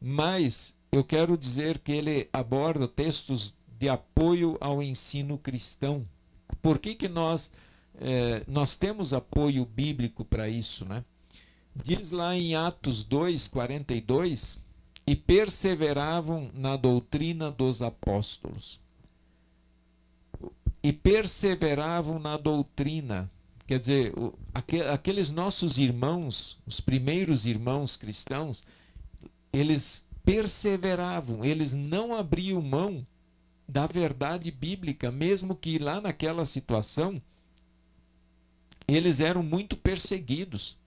[SPEAKER 1] mas eu quero dizer que ele aborda textos de apoio ao ensino cristão. Por que nós temos apoio bíblico para isso, né? Diz lá em Atos 2:42, e perseveravam na doutrina dos apóstolos. E perseveravam na doutrina. Quer dizer, aqueles nossos irmãos, os primeiros irmãos cristãos, eles perseveravam, eles não abriam mão da verdade bíblica, mesmo que lá naquela situação eles eram muito perseguidos.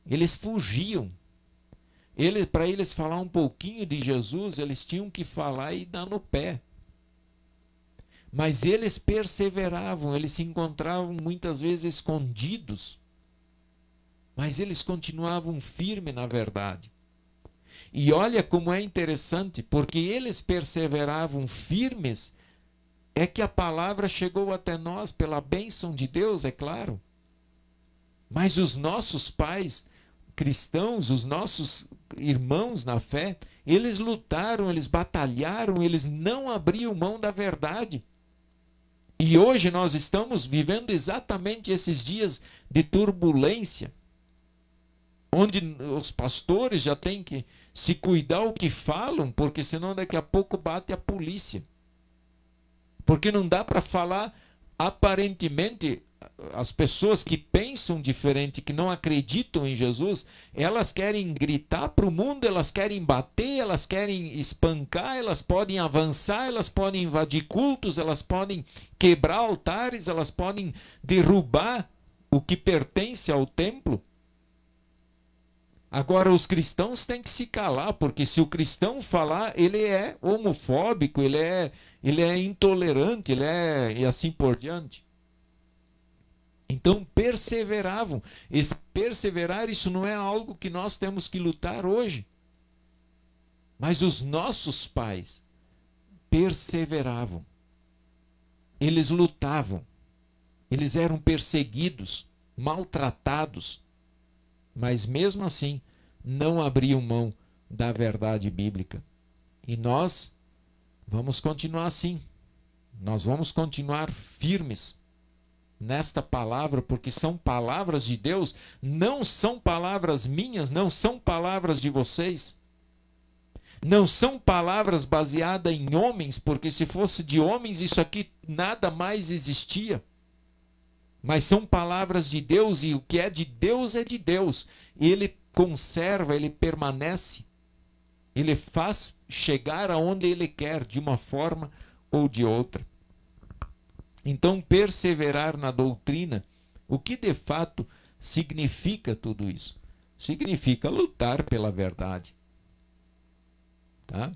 [SPEAKER 1] Eles fugiam. Para eles falar um pouquinho de Jesus, eles tinham que falar e dar no pé. Mas eles perseveravam, eles se encontravam muitas vezes escondidos, mas eles continuavam firmes na verdade. E olha como é interessante, porque eles perseveravam firmes, é que a palavra chegou até nós pela bênção de Deus, é claro. Mas os nossos pais cristãos, os nossos irmãos na fé, eles lutaram, eles batalharam, eles não abriam mão da verdade. E hoje nós estamos vivendo exatamente esses dias de turbulência, onde os pastores já têm que se cuidar o que falam, porque senão daqui a pouco bate a polícia. Porque não dá para falar, aparentemente, as pessoas que pensam diferente, que não acreditam em Jesus, elas querem gritar para o mundo, elas querem bater, elas querem espancar, elas podem avançar, elas podem invadir cultos, elas podem quebrar altares, elas podem derrubar o que pertence ao templo. Agora, os cristãos têm que se calar, porque se o cristão falar, ele é homofóbico, ele é intolerante, e assim por diante. Então, perseveravam. Perseverar, isso não é algo que nós temos que lutar hoje. Mas os nossos pais perseveravam. Eles lutavam. Eles eram perseguidos, maltratados. Mas mesmo assim, não abriam mão da verdade bíblica. E nós vamos continuar assim. Nós vamos continuar firmes nesta palavra, porque são palavras de Deus, não são palavras minhas, não são palavras de vocês. Não são palavras baseadas em homens, porque se fosse de homens, isso aqui nada mais existia. Mas são palavras de Deus, e o que é de Deus é de Deus. Ele conserva, ele permanece. Ele faz chegar aonde ele quer, de uma forma ou de outra. Então, perseverar na doutrina, o que de fato significa tudo isso? Significa lutar pela verdade. Tá?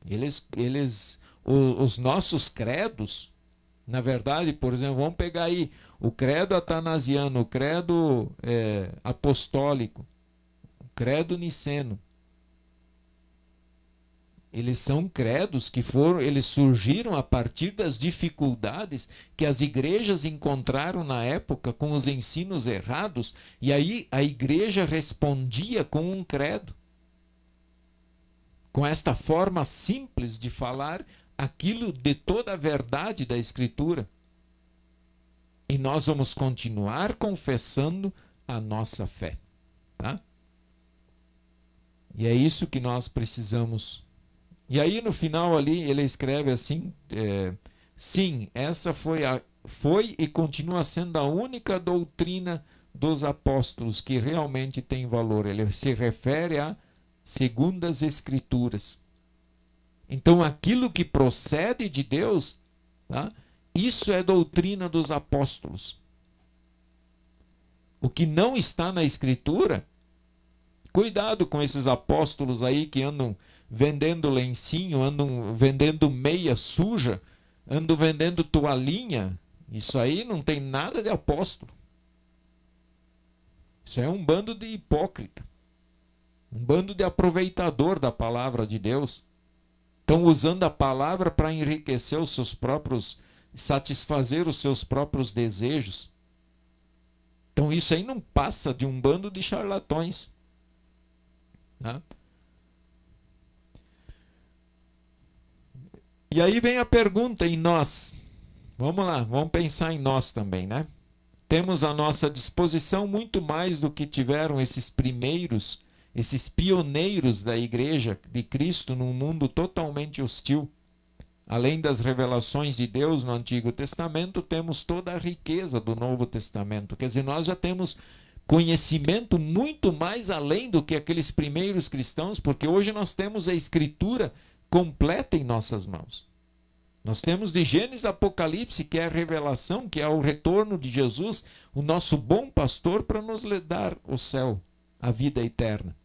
[SPEAKER 1] Eles os nossos credos, na verdade, por exemplo, vamos pegar aí o credo atanasiano, o credo apostólico, o credo niceno. Eles são credos que eles surgiram a partir das dificuldades que as igrejas encontraram na época com os ensinos errados, e aí a igreja respondia com um credo. Com esta forma simples de falar aquilo de toda a verdade da Escritura. E nós vamos continuar confessando a nossa fé. Tá? E é isso que nós precisamos. E aí no final ali ele escreve assim, sim, essa foi e continua sendo a única doutrina dos apóstolos que realmente tem valor. Ele se refere a segundas Escrituras. Então aquilo que procede de Deus, tá? Isso é doutrina dos apóstolos. O que não está na Escritura, cuidado com esses apóstolos aí que andam vendendo lencinho, andam vendendo meia suja, andam vendendo toalhinha. Isso aí não tem nada de apóstolo. Isso é um bando de hipócrita. Um bando de aproveitador da palavra de Deus. Estão usando a palavra para enriquecer os seus próprios, satisfazer os seus próprios desejos. Então isso aí não passa de um bando de charlatões. Tá? E aí vem a pergunta em nós. Vamos lá, vamos pensar em nós também, né? Temos à nossa disposição muito mais do que tiveram esses primeiros, esses pioneiros da Igreja de Cristo num mundo totalmente hostil. Além das revelações de Deus no Antigo Testamento, temos toda a riqueza do Novo Testamento. Quer dizer, nós já temos conhecimento muito mais além do que aqueles primeiros cristãos, porque hoje nós temos a Escritura completa em nossas mãos. Nós temos de Gênesis a Apocalipse, que é a revelação, que é o retorno de Jesus, o nosso bom pastor, para nos dar o céu, a vida eterna.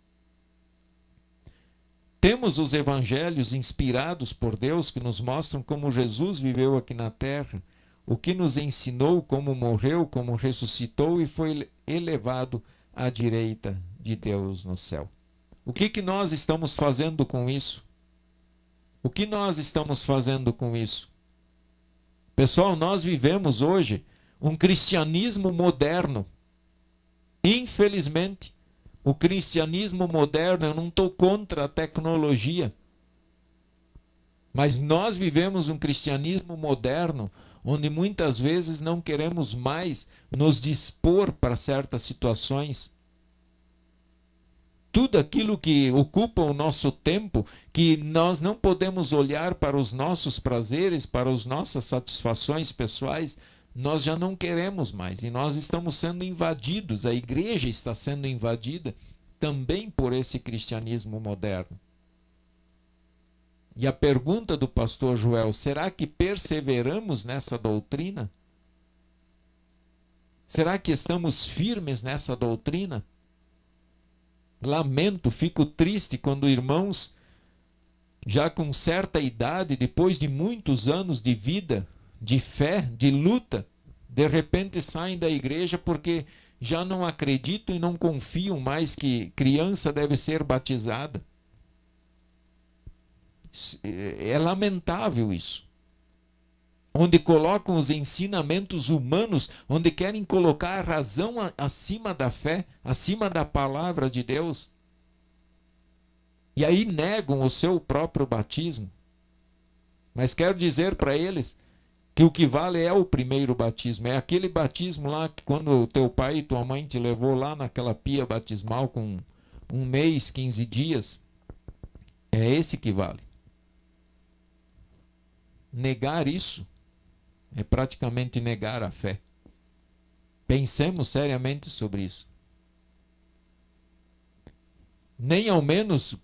[SPEAKER 1] Temos os evangelhos inspirados por Deus, que nos mostram como Jesus viveu aqui na terra, o que nos ensinou, como morreu, como ressuscitou e foi elevado à direita de Deus no céu. O que nós estamos fazendo com isso? O que nós estamos fazendo com isso? Pessoal, nós vivemos hoje um cristianismo moderno. Infelizmente, o cristianismo moderno, eu não estou contra a tecnologia, mas nós vivemos um cristianismo moderno onde muitas vezes não queremos mais nos dispor para certas situações. Tudo aquilo que ocupa o nosso tempo, que nós não podemos olhar para os nossos prazeres, para as nossas satisfações pessoais, nós já não queremos mais. E nós estamos sendo invadidos, a igreja está sendo invadida também por esse cristianismo moderno. E a pergunta do pastor Joel, será que perseveramos nessa doutrina? Será que estamos firmes nessa doutrina? Lamento, fico triste quando irmãos, já com certa idade, depois de muitos anos de vida, de fé, de luta, de repente saem da igreja porque já não acreditam e não confiam mais que criança deve ser batizada. É lamentável isso. Onde colocam os ensinamentos humanos, onde querem colocar a razão acima da fé, acima da palavra de Deus. E aí negam o seu próprio batismo. Mas quero dizer para eles que o que vale é o primeiro batismo. É aquele batismo lá que quando o teu pai e tua mãe te levou lá naquela pia batismal com 1 mês, 15 dias. É esse que vale. Negar isso é praticamente negar a fé. Pensemos seriamente sobre isso. Nem ao menos,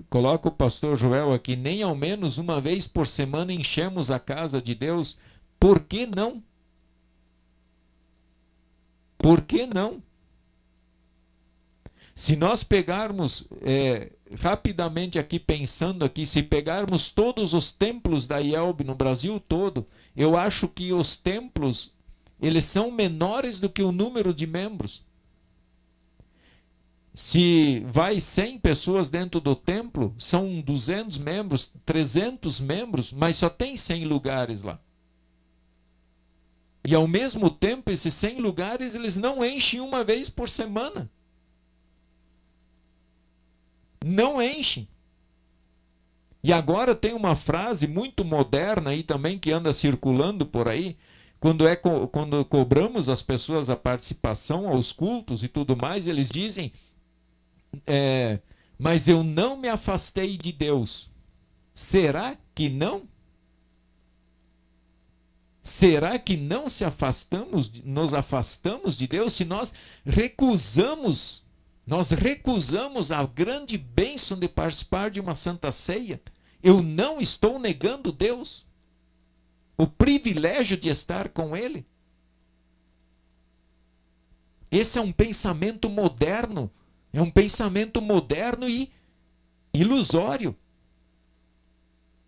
[SPEAKER 1] coloca o pastor Joel aqui, nem ao menos uma vez por semana enchemos a casa de Deus. Por que não? Por que não? Se nós pegarmos, rapidamente aqui, pensando aqui, se pegarmos todos os templos da IELB no Brasil todo, eu acho que os templos, eles são menores do que o número de membros. Se vai 100 pessoas dentro do templo, são 200 membros, 300 membros, mas só tem 100 lugares lá. E ao mesmo tempo, esses 100 lugares, eles não enchem uma vez por semana. Não enchem. E agora tem uma frase muito moderna aí também, que anda circulando por aí, quando cobramos as pessoas a participação aos cultos e tudo mais, eles dizem, mas eu não me afastei de Deus. Será que não? Será que não nos afastamos de Deus se nós recusamos a grande bênção de participar de uma Santa Ceia? Eu não estou negando Deus, o privilégio de estar com Ele. Esse é um pensamento moderno, e ilusório.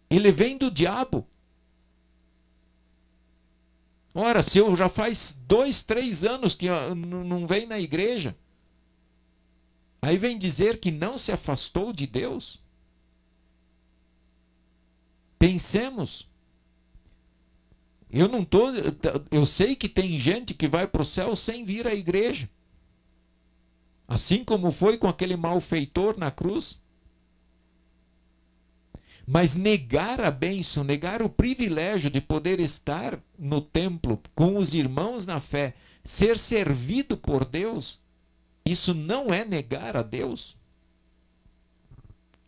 [SPEAKER 1] Ele vem do diabo. Ora, se eu já faz 2, 3 anos que não venho na igreja, aí vem dizer que não se afastou de Deus? Pensemos. Eu sei que tem gente que vai para o céu sem vir à igreja. Assim como foi com aquele malfeitor na cruz. Mas negar a bênção, negar o privilégio de poder estar no templo com os irmãos na fé, ser servido por Deus, isso não é negar a Deus?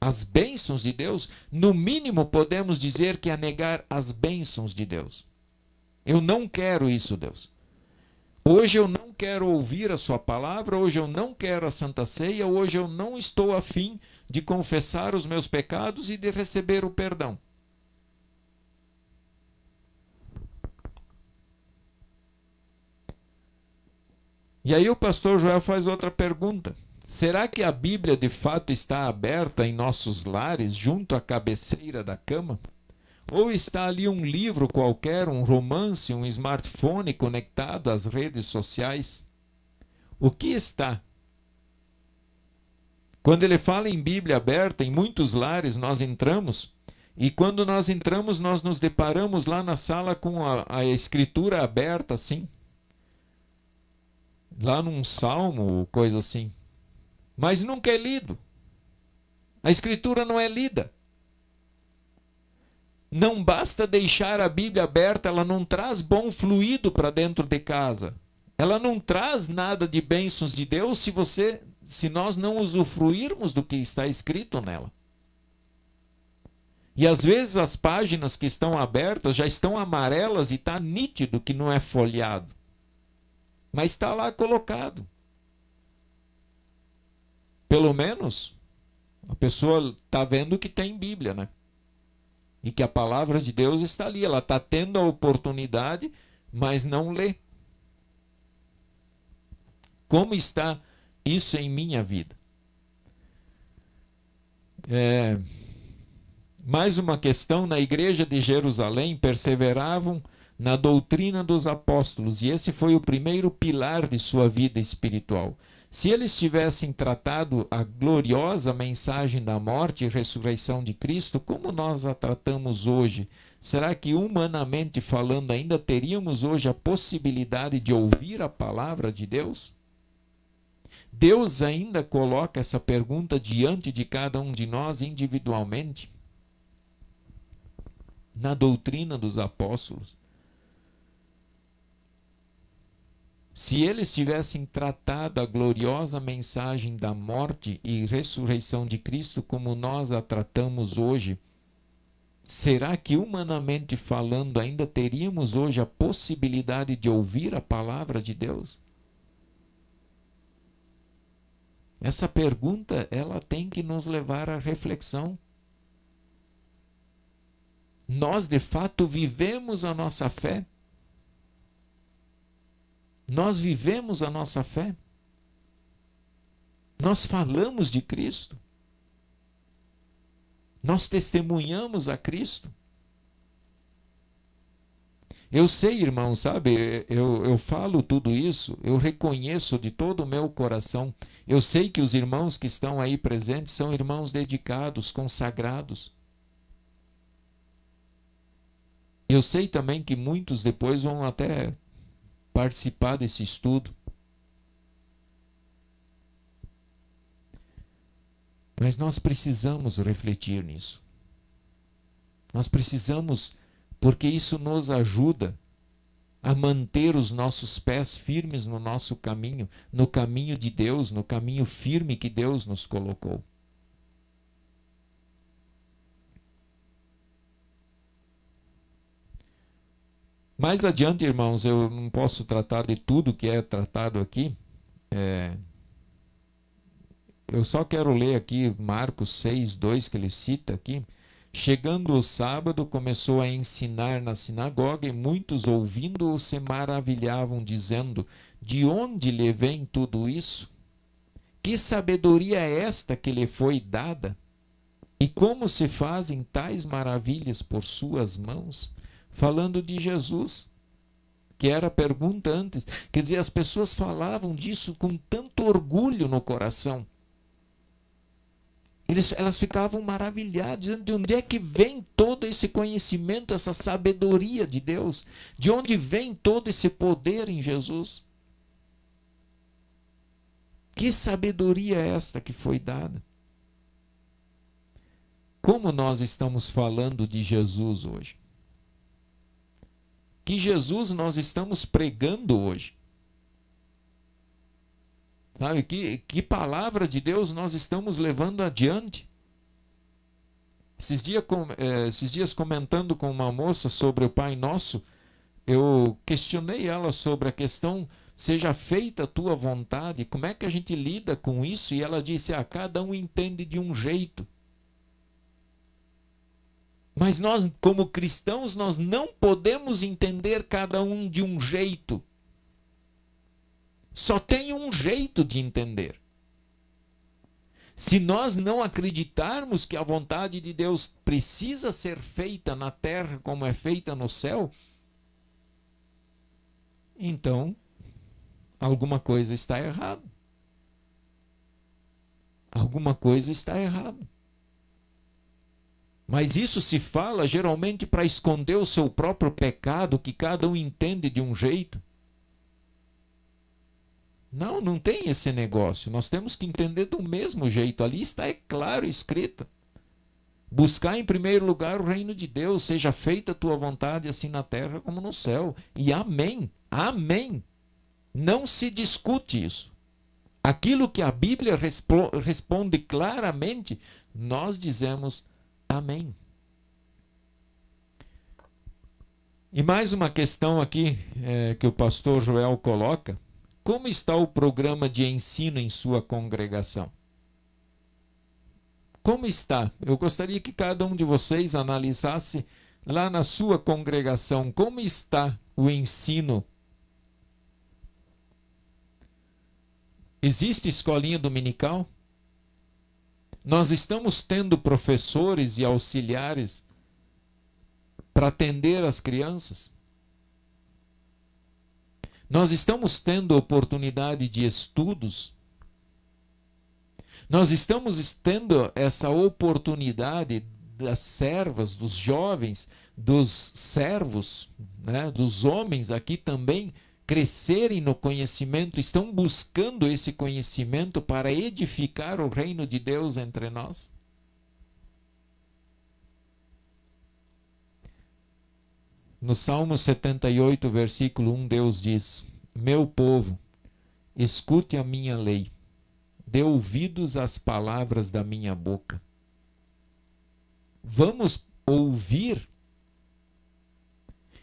[SPEAKER 1] As bênçãos de Deus, no mínimo podemos dizer que é negar as bênçãos de Deus. Eu não quero isso, Deus. Hoje eu não quero ouvir a sua palavra, hoje eu não quero a Santa Ceia, hoje eu não estou afim de confessar os meus pecados e de receber o perdão. E aí o pastor Joel faz outra pergunta. Será que a Bíblia de fato está aberta em nossos lares, junto à cabeceira da cama? Ou está ali um livro qualquer, um romance, um smartphone conectado às redes sociais? O que está? Quando ele fala em Bíblia aberta, em muitos lares nós entramos, e quando nós entramos, nós nos deparamos lá na sala com a escritura aberta, assim. Lá num salmo, coisa assim. Mas nunca é lido. A escritura não é lida. Não basta deixar a Bíblia aberta, ela não traz bom fluido para dentro de casa. Ela não traz nada de bênçãos de Deus se nós não usufruirmos do que está escrito nela. E às vezes as páginas que estão abertas já estão amarelas e está nítido que não é folheado. Mas está lá colocado. Pelo menos a pessoa está vendo que tem Bíblia, né? E que a palavra de Deus está ali. Ela está tendo a oportunidade, mas não lê. Como está isso em minha vida? Mais uma questão. Na igreja de Jerusalém perseveravam na doutrina dos apóstolos, e esse foi o primeiro pilar de sua vida espiritual. Se eles tivessem tratado a gloriosa mensagem da morte e ressurreição de Cristo, como nós a tratamos hoje, será que humanamente falando ainda teríamos hoje a possibilidade de ouvir a palavra de Deus? Deus ainda coloca essa pergunta diante de cada um de nós individualmente. Na doutrina dos apóstolos, se eles tivessem tratado a gloriosa mensagem da morte e ressurreição de Cristo como nós a tratamos hoje, será que humanamente falando ainda teríamos hoje a possibilidade de ouvir a palavra de Deus? Essa pergunta, ela tem que nos levar à reflexão. Nós de fato vivemos a nossa fé? Nós vivemos a nossa fé? Nós falamos de Cristo. Nós testemunhamos a Cristo. Eu sei, irmão, sabe, eu falo tudo isso, eu reconheço de todo o meu coração. Eu sei que os irmãos que estão aí presentes são irmãos dedicados, consagrados. Eu sei também que muitos depois vão até participar desse estudo. Mas nós precisamos refletir nisso. Nós precisamos, porque isso nos ajuda a manter os nossos pés firmes no nosso caminho, no caminho de Deus, no caminho firme que Deus nos colocou. Mais adiante, irmãos, eu não posso tratar de tudo que é tratado aqui. Eu só quero ler aqui Marcos 6:2, que ele cita aqui. Chegando o sábado, começou a ensinar na sinagoga, e muitos, ouvindo-o, se maravilhavam, dizendo: de onde lhe vem tudo isso? Que sabedoria é esta que lhe foi dada? E como se fazem tais maravilhas por suas mãos? Falando de Jesus, que era a pergunta antes. Quer dizer, as pessoas falavam disso com tanto orgulho no coração. Elas ficavam maravilhadas, dizendo: de onde é que vem todo esse conhecimento, essa sabedoria de Deus? De onde vem todo esse poder em Jesus? Que sabedoria é esta que foi dada? Como nós estamos falando de Jesus hoje? Que Jesus nós estamos pregando hoje? Sabe, que palavra de Deus nós estamos levando adiante? Esses dias comentando com uma moça sobre o Pai Nosso, eu questionei ela sobre a questão: seja feita a tua vontade, como é que a gente lida com isso? E ela disse: cada um entende de um jeito. Mas nós, como cristãos, nós não podemos entender cada um de um jeito. Só tem um jeito de entender. Se nós não acreditarmos que a vontade de Deus precisa ser feita na terra como é feita no céu, então alguma coisa está errada. Alguma coisa está errada. Mas isso se fala geralmente para esconder o seu próprio pecado, que cada um entende de um jeito. Não, não tem esse negócio. Nós temos que entender do mesmo jeito. Ali está, é claro, escrito. Buscar em primeiro lugar o reino de Deus. Seja feita a tua vontade, assim na terra como no céu. E amém. Amém. Não se discute isso. Aquilo que a Bíblia responde claramente, nós dizemos amém. E mais uma questão aqui que o pastor Joel coloca: como está o programa de ensino em sua congregação? Como está? Eu gostaria que cada um de vocês analisasse lá na sua congregação como está o ensino. Existe escolinha dominical? Nós estamos tendo professores e auxiliares para atender as crianças? Nós estamos tendo oportunidade de estudos? Nós estamos tendo essa oportunidade das servas, dos jovens, dos servos, né, dos homens aqui também crescerem no conhecimento? Estão buscando esse conhecimento para edificar o reino de Deus entre nós? No Salmo 78, versículo 1, Deus diz: meu povo, escute a minha lei, dê ouvidos às palavras da minha boca. Vamos ouvir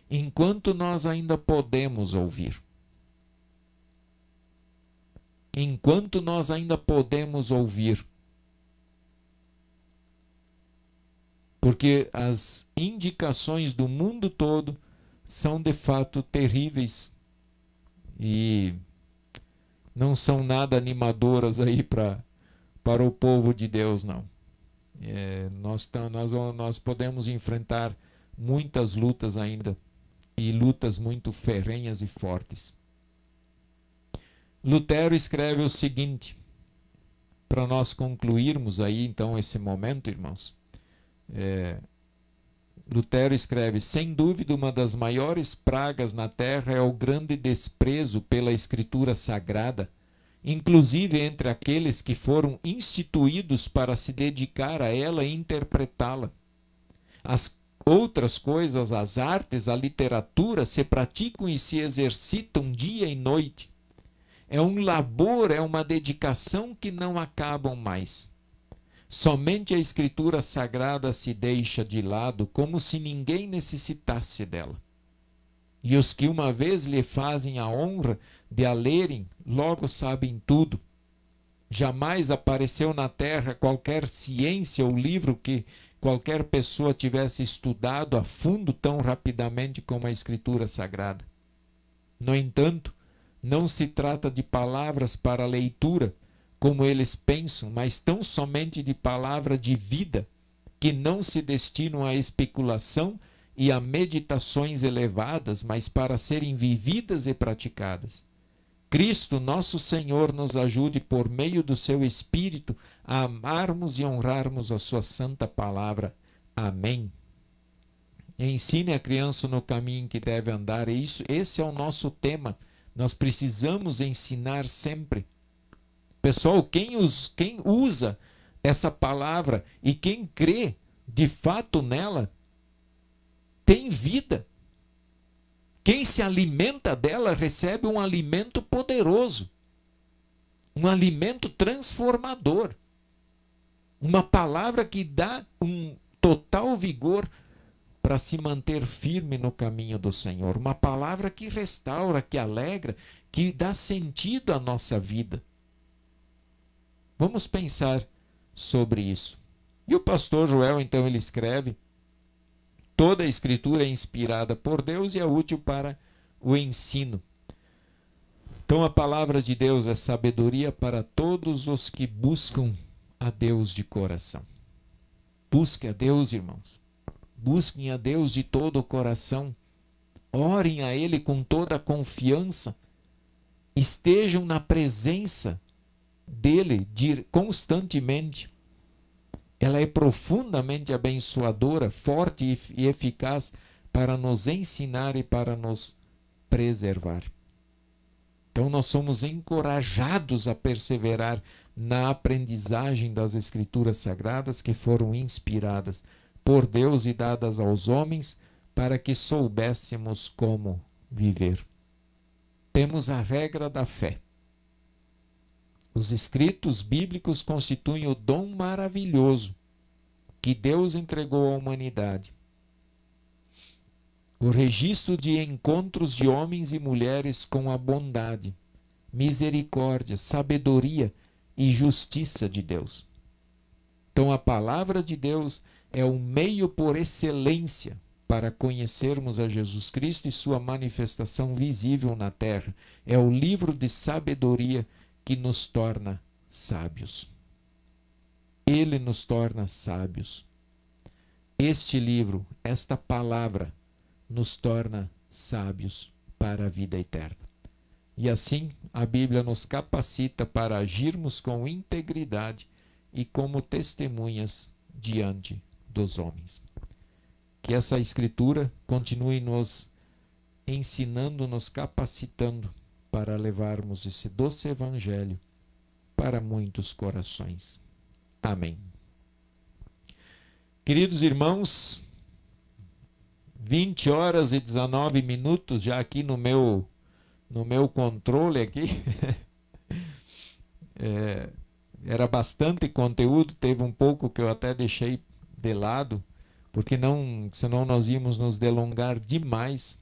[SPEAKER 1] enquanto nós ainda podemos ouvir. Enquanto nós ainda podemos ouvir. Porque as indicações do mundo todo são de fato terríveis e não são nada animadoras aí para para o povo de Deus, não. Nós podemos enfrentar muitas lutas ainda, e lutas muito ferrenhas e fortes. Lutero escreve o seguinte, para nós concluirmos aí então esse momento, irmãos. Lutero escreve: sem dúvida, uma das maiores pragas na terra é o grande desprezo pela Escritura Sagrada, inclusive entre aqueles que foram instituídos para se dedicar a ela e interpretá-la. As outras coisas, as artes, a literatura, se praticam e se exercitam dia e noite. É um labor, é uma dedicação que não acabam mais. Somente a Escritura Sagrada se deixa de lado, como se ninguém necessitasse dela. E os que uma vez lhe fazem a honra de a lerem, logo sabem tudo. Jamais apareceu na terra qualquer ciência ou livro que qualquer pessoa tivesse estudado a fundo tão rapidamente como a Escritura Sagrada. No entanto, não se trata de palavras para leitura, como eles pensam, mas tão somente de palavra de vida, que não se destinam à especulação e a meditações elevadas, mas para serem vividas e praticadas. Cristo, nosso Senhor, nos ajude por meio do seu Espírito a amarmos e honrarmos a sua santa palavra. Amém. Ensine a criança no caminho que deve andar. Esse é o nosso tema. Nós precisamos ensinar sempre. Pessoal, quem usa essa palavra e quem crê de fato nela, tem vida. Quem se alimenta dela recebe um alimento poderoso, um alimento transformador, uma palavra que dá um total vigor para se manter firme no caminho do Senhor, uma palavra que restaura, que alegra, que dá sentido à nossa vida. Vamos pensar sobre isso. E o pastor Joel, então, ele escreve: toda a Escritura é inspirada por Deus e é útil para o ensino. Então a palavra de Deus é sabedoria para todos os que buscam a Deus de coração. Busque a Deus, irmãos. Busquem a Deus de todo o coração. Orem a Ele com toda a confiança. Estejam na presença dEle constantemente. Ela é profundamente abençoadora, forte e eficaz para nos ensinar e para nos preservar. Então nós somos encorajados a perseverar na aprendizagem das Escrituras Sagradas que foram inspiradas por Deus e dadas aos homens para que soubéssemos como viver. Temos a regra da fé. Os escritos bíblicos constituem o dom maravilhoso que Deus entregou à humanidade. O registro de encontros de homens e mulheres com a bondade, misericórdia, sabedoria e justiça de Deus. Então a palavra de Deus é o meio por excelência para conhecermos a Jesus Cristo e sua manifestação visível na terra. É o livro de sabedoria que nos torna sábios. Ele nos torna sábios. Este livro, esta palavra, nos torna sábios para a vida eterna. E assim, a Bíblia nos capacita para agirmos com integridade e como testemunhas diante dos homens. Que essa Escritura continue nos ensinando, nos capacitando para levarmos esse doce Evangelho para muitos corações. Amém. Queridos irmãos, 20 horas e 19 minutos já aqui no meu controle aqui. Era bastante conteúdo, teve um pouco que eu até deixei de lado, porque senão nós íamos nos delongar demais.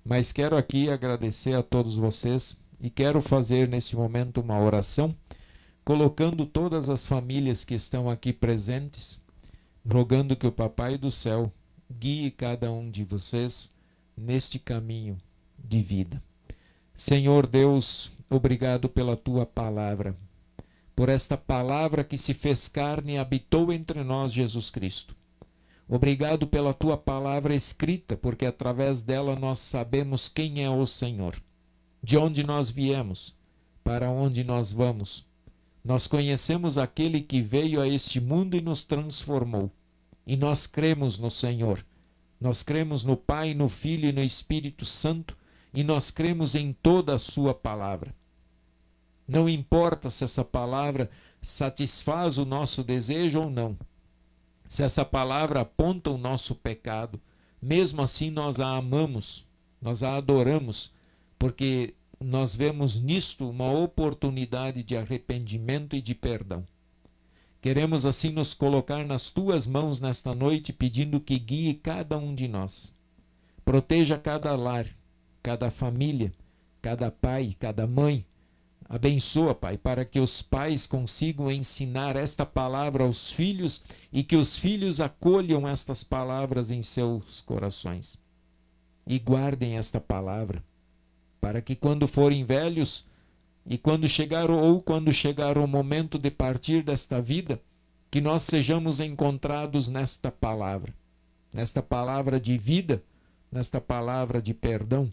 [SPEAKER 1] Mas quero aqui agradecer a todos vocês e quero fazer nesse momento uma oração, colocando todas as famílias que estão aqui presentes, rogando que o Papai do Céu guie cada um de vocês neste caminho de vida. Senhor Deus, obrigado pela tua palavra. por esta palavra que se fez carne e habitou entre nós, Jesus Cristo. Obrigado pela tua palavra escrita, porque através dela nós sabemos quem é o Senhor, de onde nós viemos, para onde nós vamos. Nós conhecemos aquele que veio a este mundo e nos transformou. E nós cremos no Senhor. Nós cremos no Pai, no Filho e no Espírito Santo, e nós cremos em toda a sua palavra. Não importa se essa palavra satisfaz o nosso desejo ou não, se essa palavra aponta o nosso pecado, mesmo assim nós a amamos, nós a adoramos, porque nós vemos nisto uma oportunidade de arrependimento e de perdão. Queremos assim nos colocar nas tuas mãos nesta noite, pedindo que guie cada um de nós. Proteja cada lar, cada família, cada pai, cada mãe. Abençoa, Pai, para que os pais consigam ensinar esta palavra aos filhos e que os filhos acolham estas palavras em seus corações. E guardem esta palavra, para que quando forem velhos e quando chegar o momento de partir desta vida, que nós sejamos encontrados nesta palavra de vida, nesta palavra de perdão,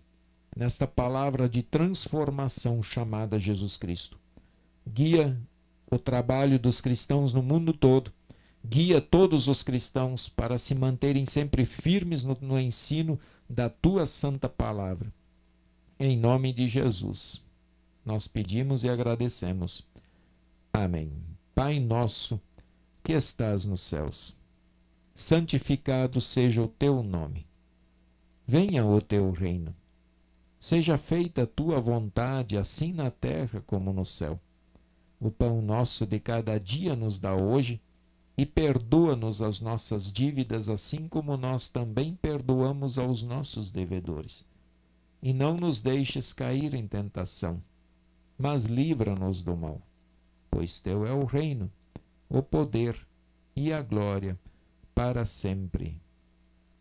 [SPEAKER 1] nesta palavra de transformação chamada Jesus Cristo. Guia o trabalho dos cristãos no mundo todo, guia todos os cristãos para se manterem sempre firmes no ensino da tua santa palavra. Em nome de Jesus, nós pedimos e agradecemos. Amém. Pai nosso, que estás nos céus, santificado seja o teu nome. Venha o teu reino. Seja feita a tua vontade, assim na terra como no céu. O pão nosso de cada dia nos dá hoje, e perdoa-nos as nossas dívidas, assim como nós também perdoamos aos nossos devedores. E não nos deixes cair em tentação, mas livra-nos do mal. Pois teu é o reino, o poder e a glória para sempre.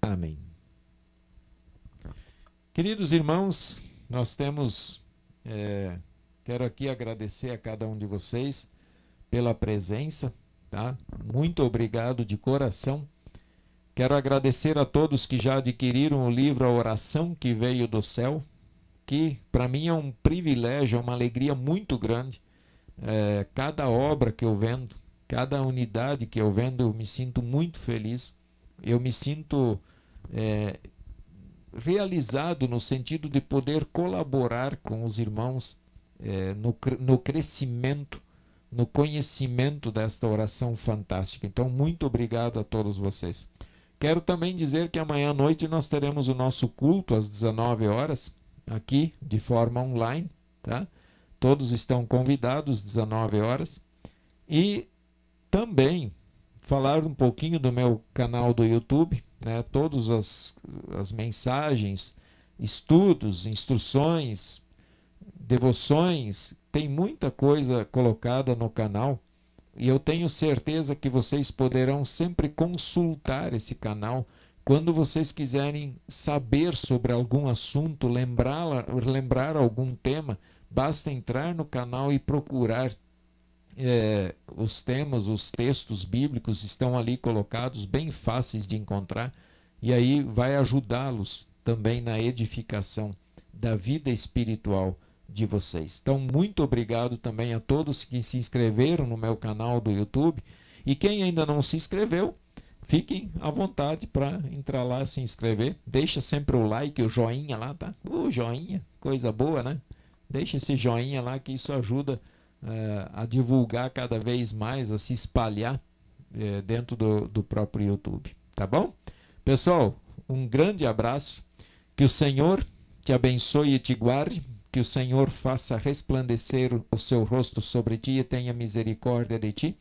[SPEAKER 1] Amém. Queridos irmãos, nós temos, quero aqui agradecer a cada um de vocês pela presença, tá? Muito obrigado de coração. Quero agradecer a todos que já adquiriram o livro A Oração que Veio do Céu, que para mim é um privilégio, é uma alegria muito grande. Cada obra que eu vendo, cada unidade que eu vendo, eu me sinto muito feliz. Eu me sinto realizado no sentido de poder colaborar com os irmãos no crescimento, no conhecimento desta oração fantástica. Então, muito obrigado a todos vocês. Quero também dizer que amanhã à noite nós teremos o nosso culto às 19 horas, aqui de forma online, tá? Todos estão convidados, 19 horas. E também falar um pouquinho do meu canal do YouTube, né? Todas as mensagens, estudos, instruções, devoções, tem muita coisa colocada no canal. E eu tenho certeza que vocês poderão sempre consultar esse canal quando vocês quiserem saber sobre algum assunto, lembrar algum tema. Basta entrar no canal e procurar os temas, os textos bíblicos estão ali colocados, bem fáceis de encontrar, e aí vai ajudá-los também na edificação da vida espiritual de vocês. Então, muito obrigado também a todos que se inscreveram no meu canal do YouTube, e quem ainda não se inscreveu, fiquem à vontade para entrar lá, se inscrever. Deixa sempre o like, o joinha lá, tá? Joinha, coisa boa, né? Deixa esse joinha lá, que isso ajuda a divulgar cada vez mais, a se espalhar dentro do próprio YouTube, tá bom? Pessoal, um grande abraço, que o Senhor te abençoe e te guarde, que o Senhor faça resplandecer o seu rosto sobre ti e tenha misericórdia de ti,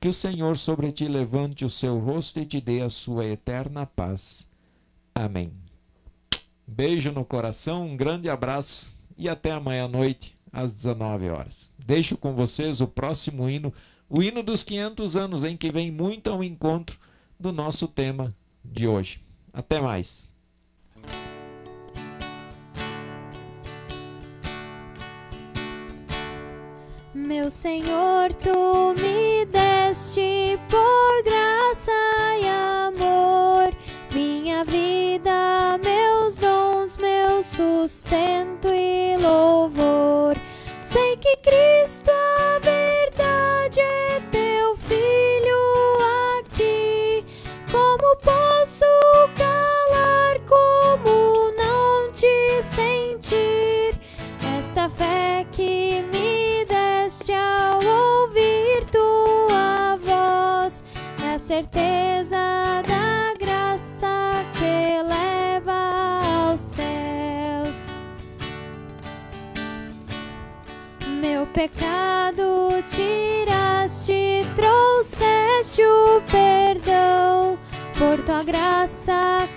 [SPEAKER 1] que o Senhor sobre ti levante o seu rosto e te dê a sua eterna paz. Amém. Beijo no coração, um grande abraço e até amanhã à noite, às 19 horas. Deixo com vocês o próximo hino, o hino dos 500 anos, em que vem muito ao encontro do nosso tema de hoje. Até mais.
[SPEAKER 2] Meu Senhor, tu me deste por graça e amor minha vida, meus dons, meu sustento e louvor. Sei que Cristo, a verdade, é teu Filho aqui. Como posso calar, como não te sentir? Esta fé que me deste ao ouvir tua voz é a certeza da graça que leva aos céus. Meu pecado tiraste, trouxeste o perdão, por tua graça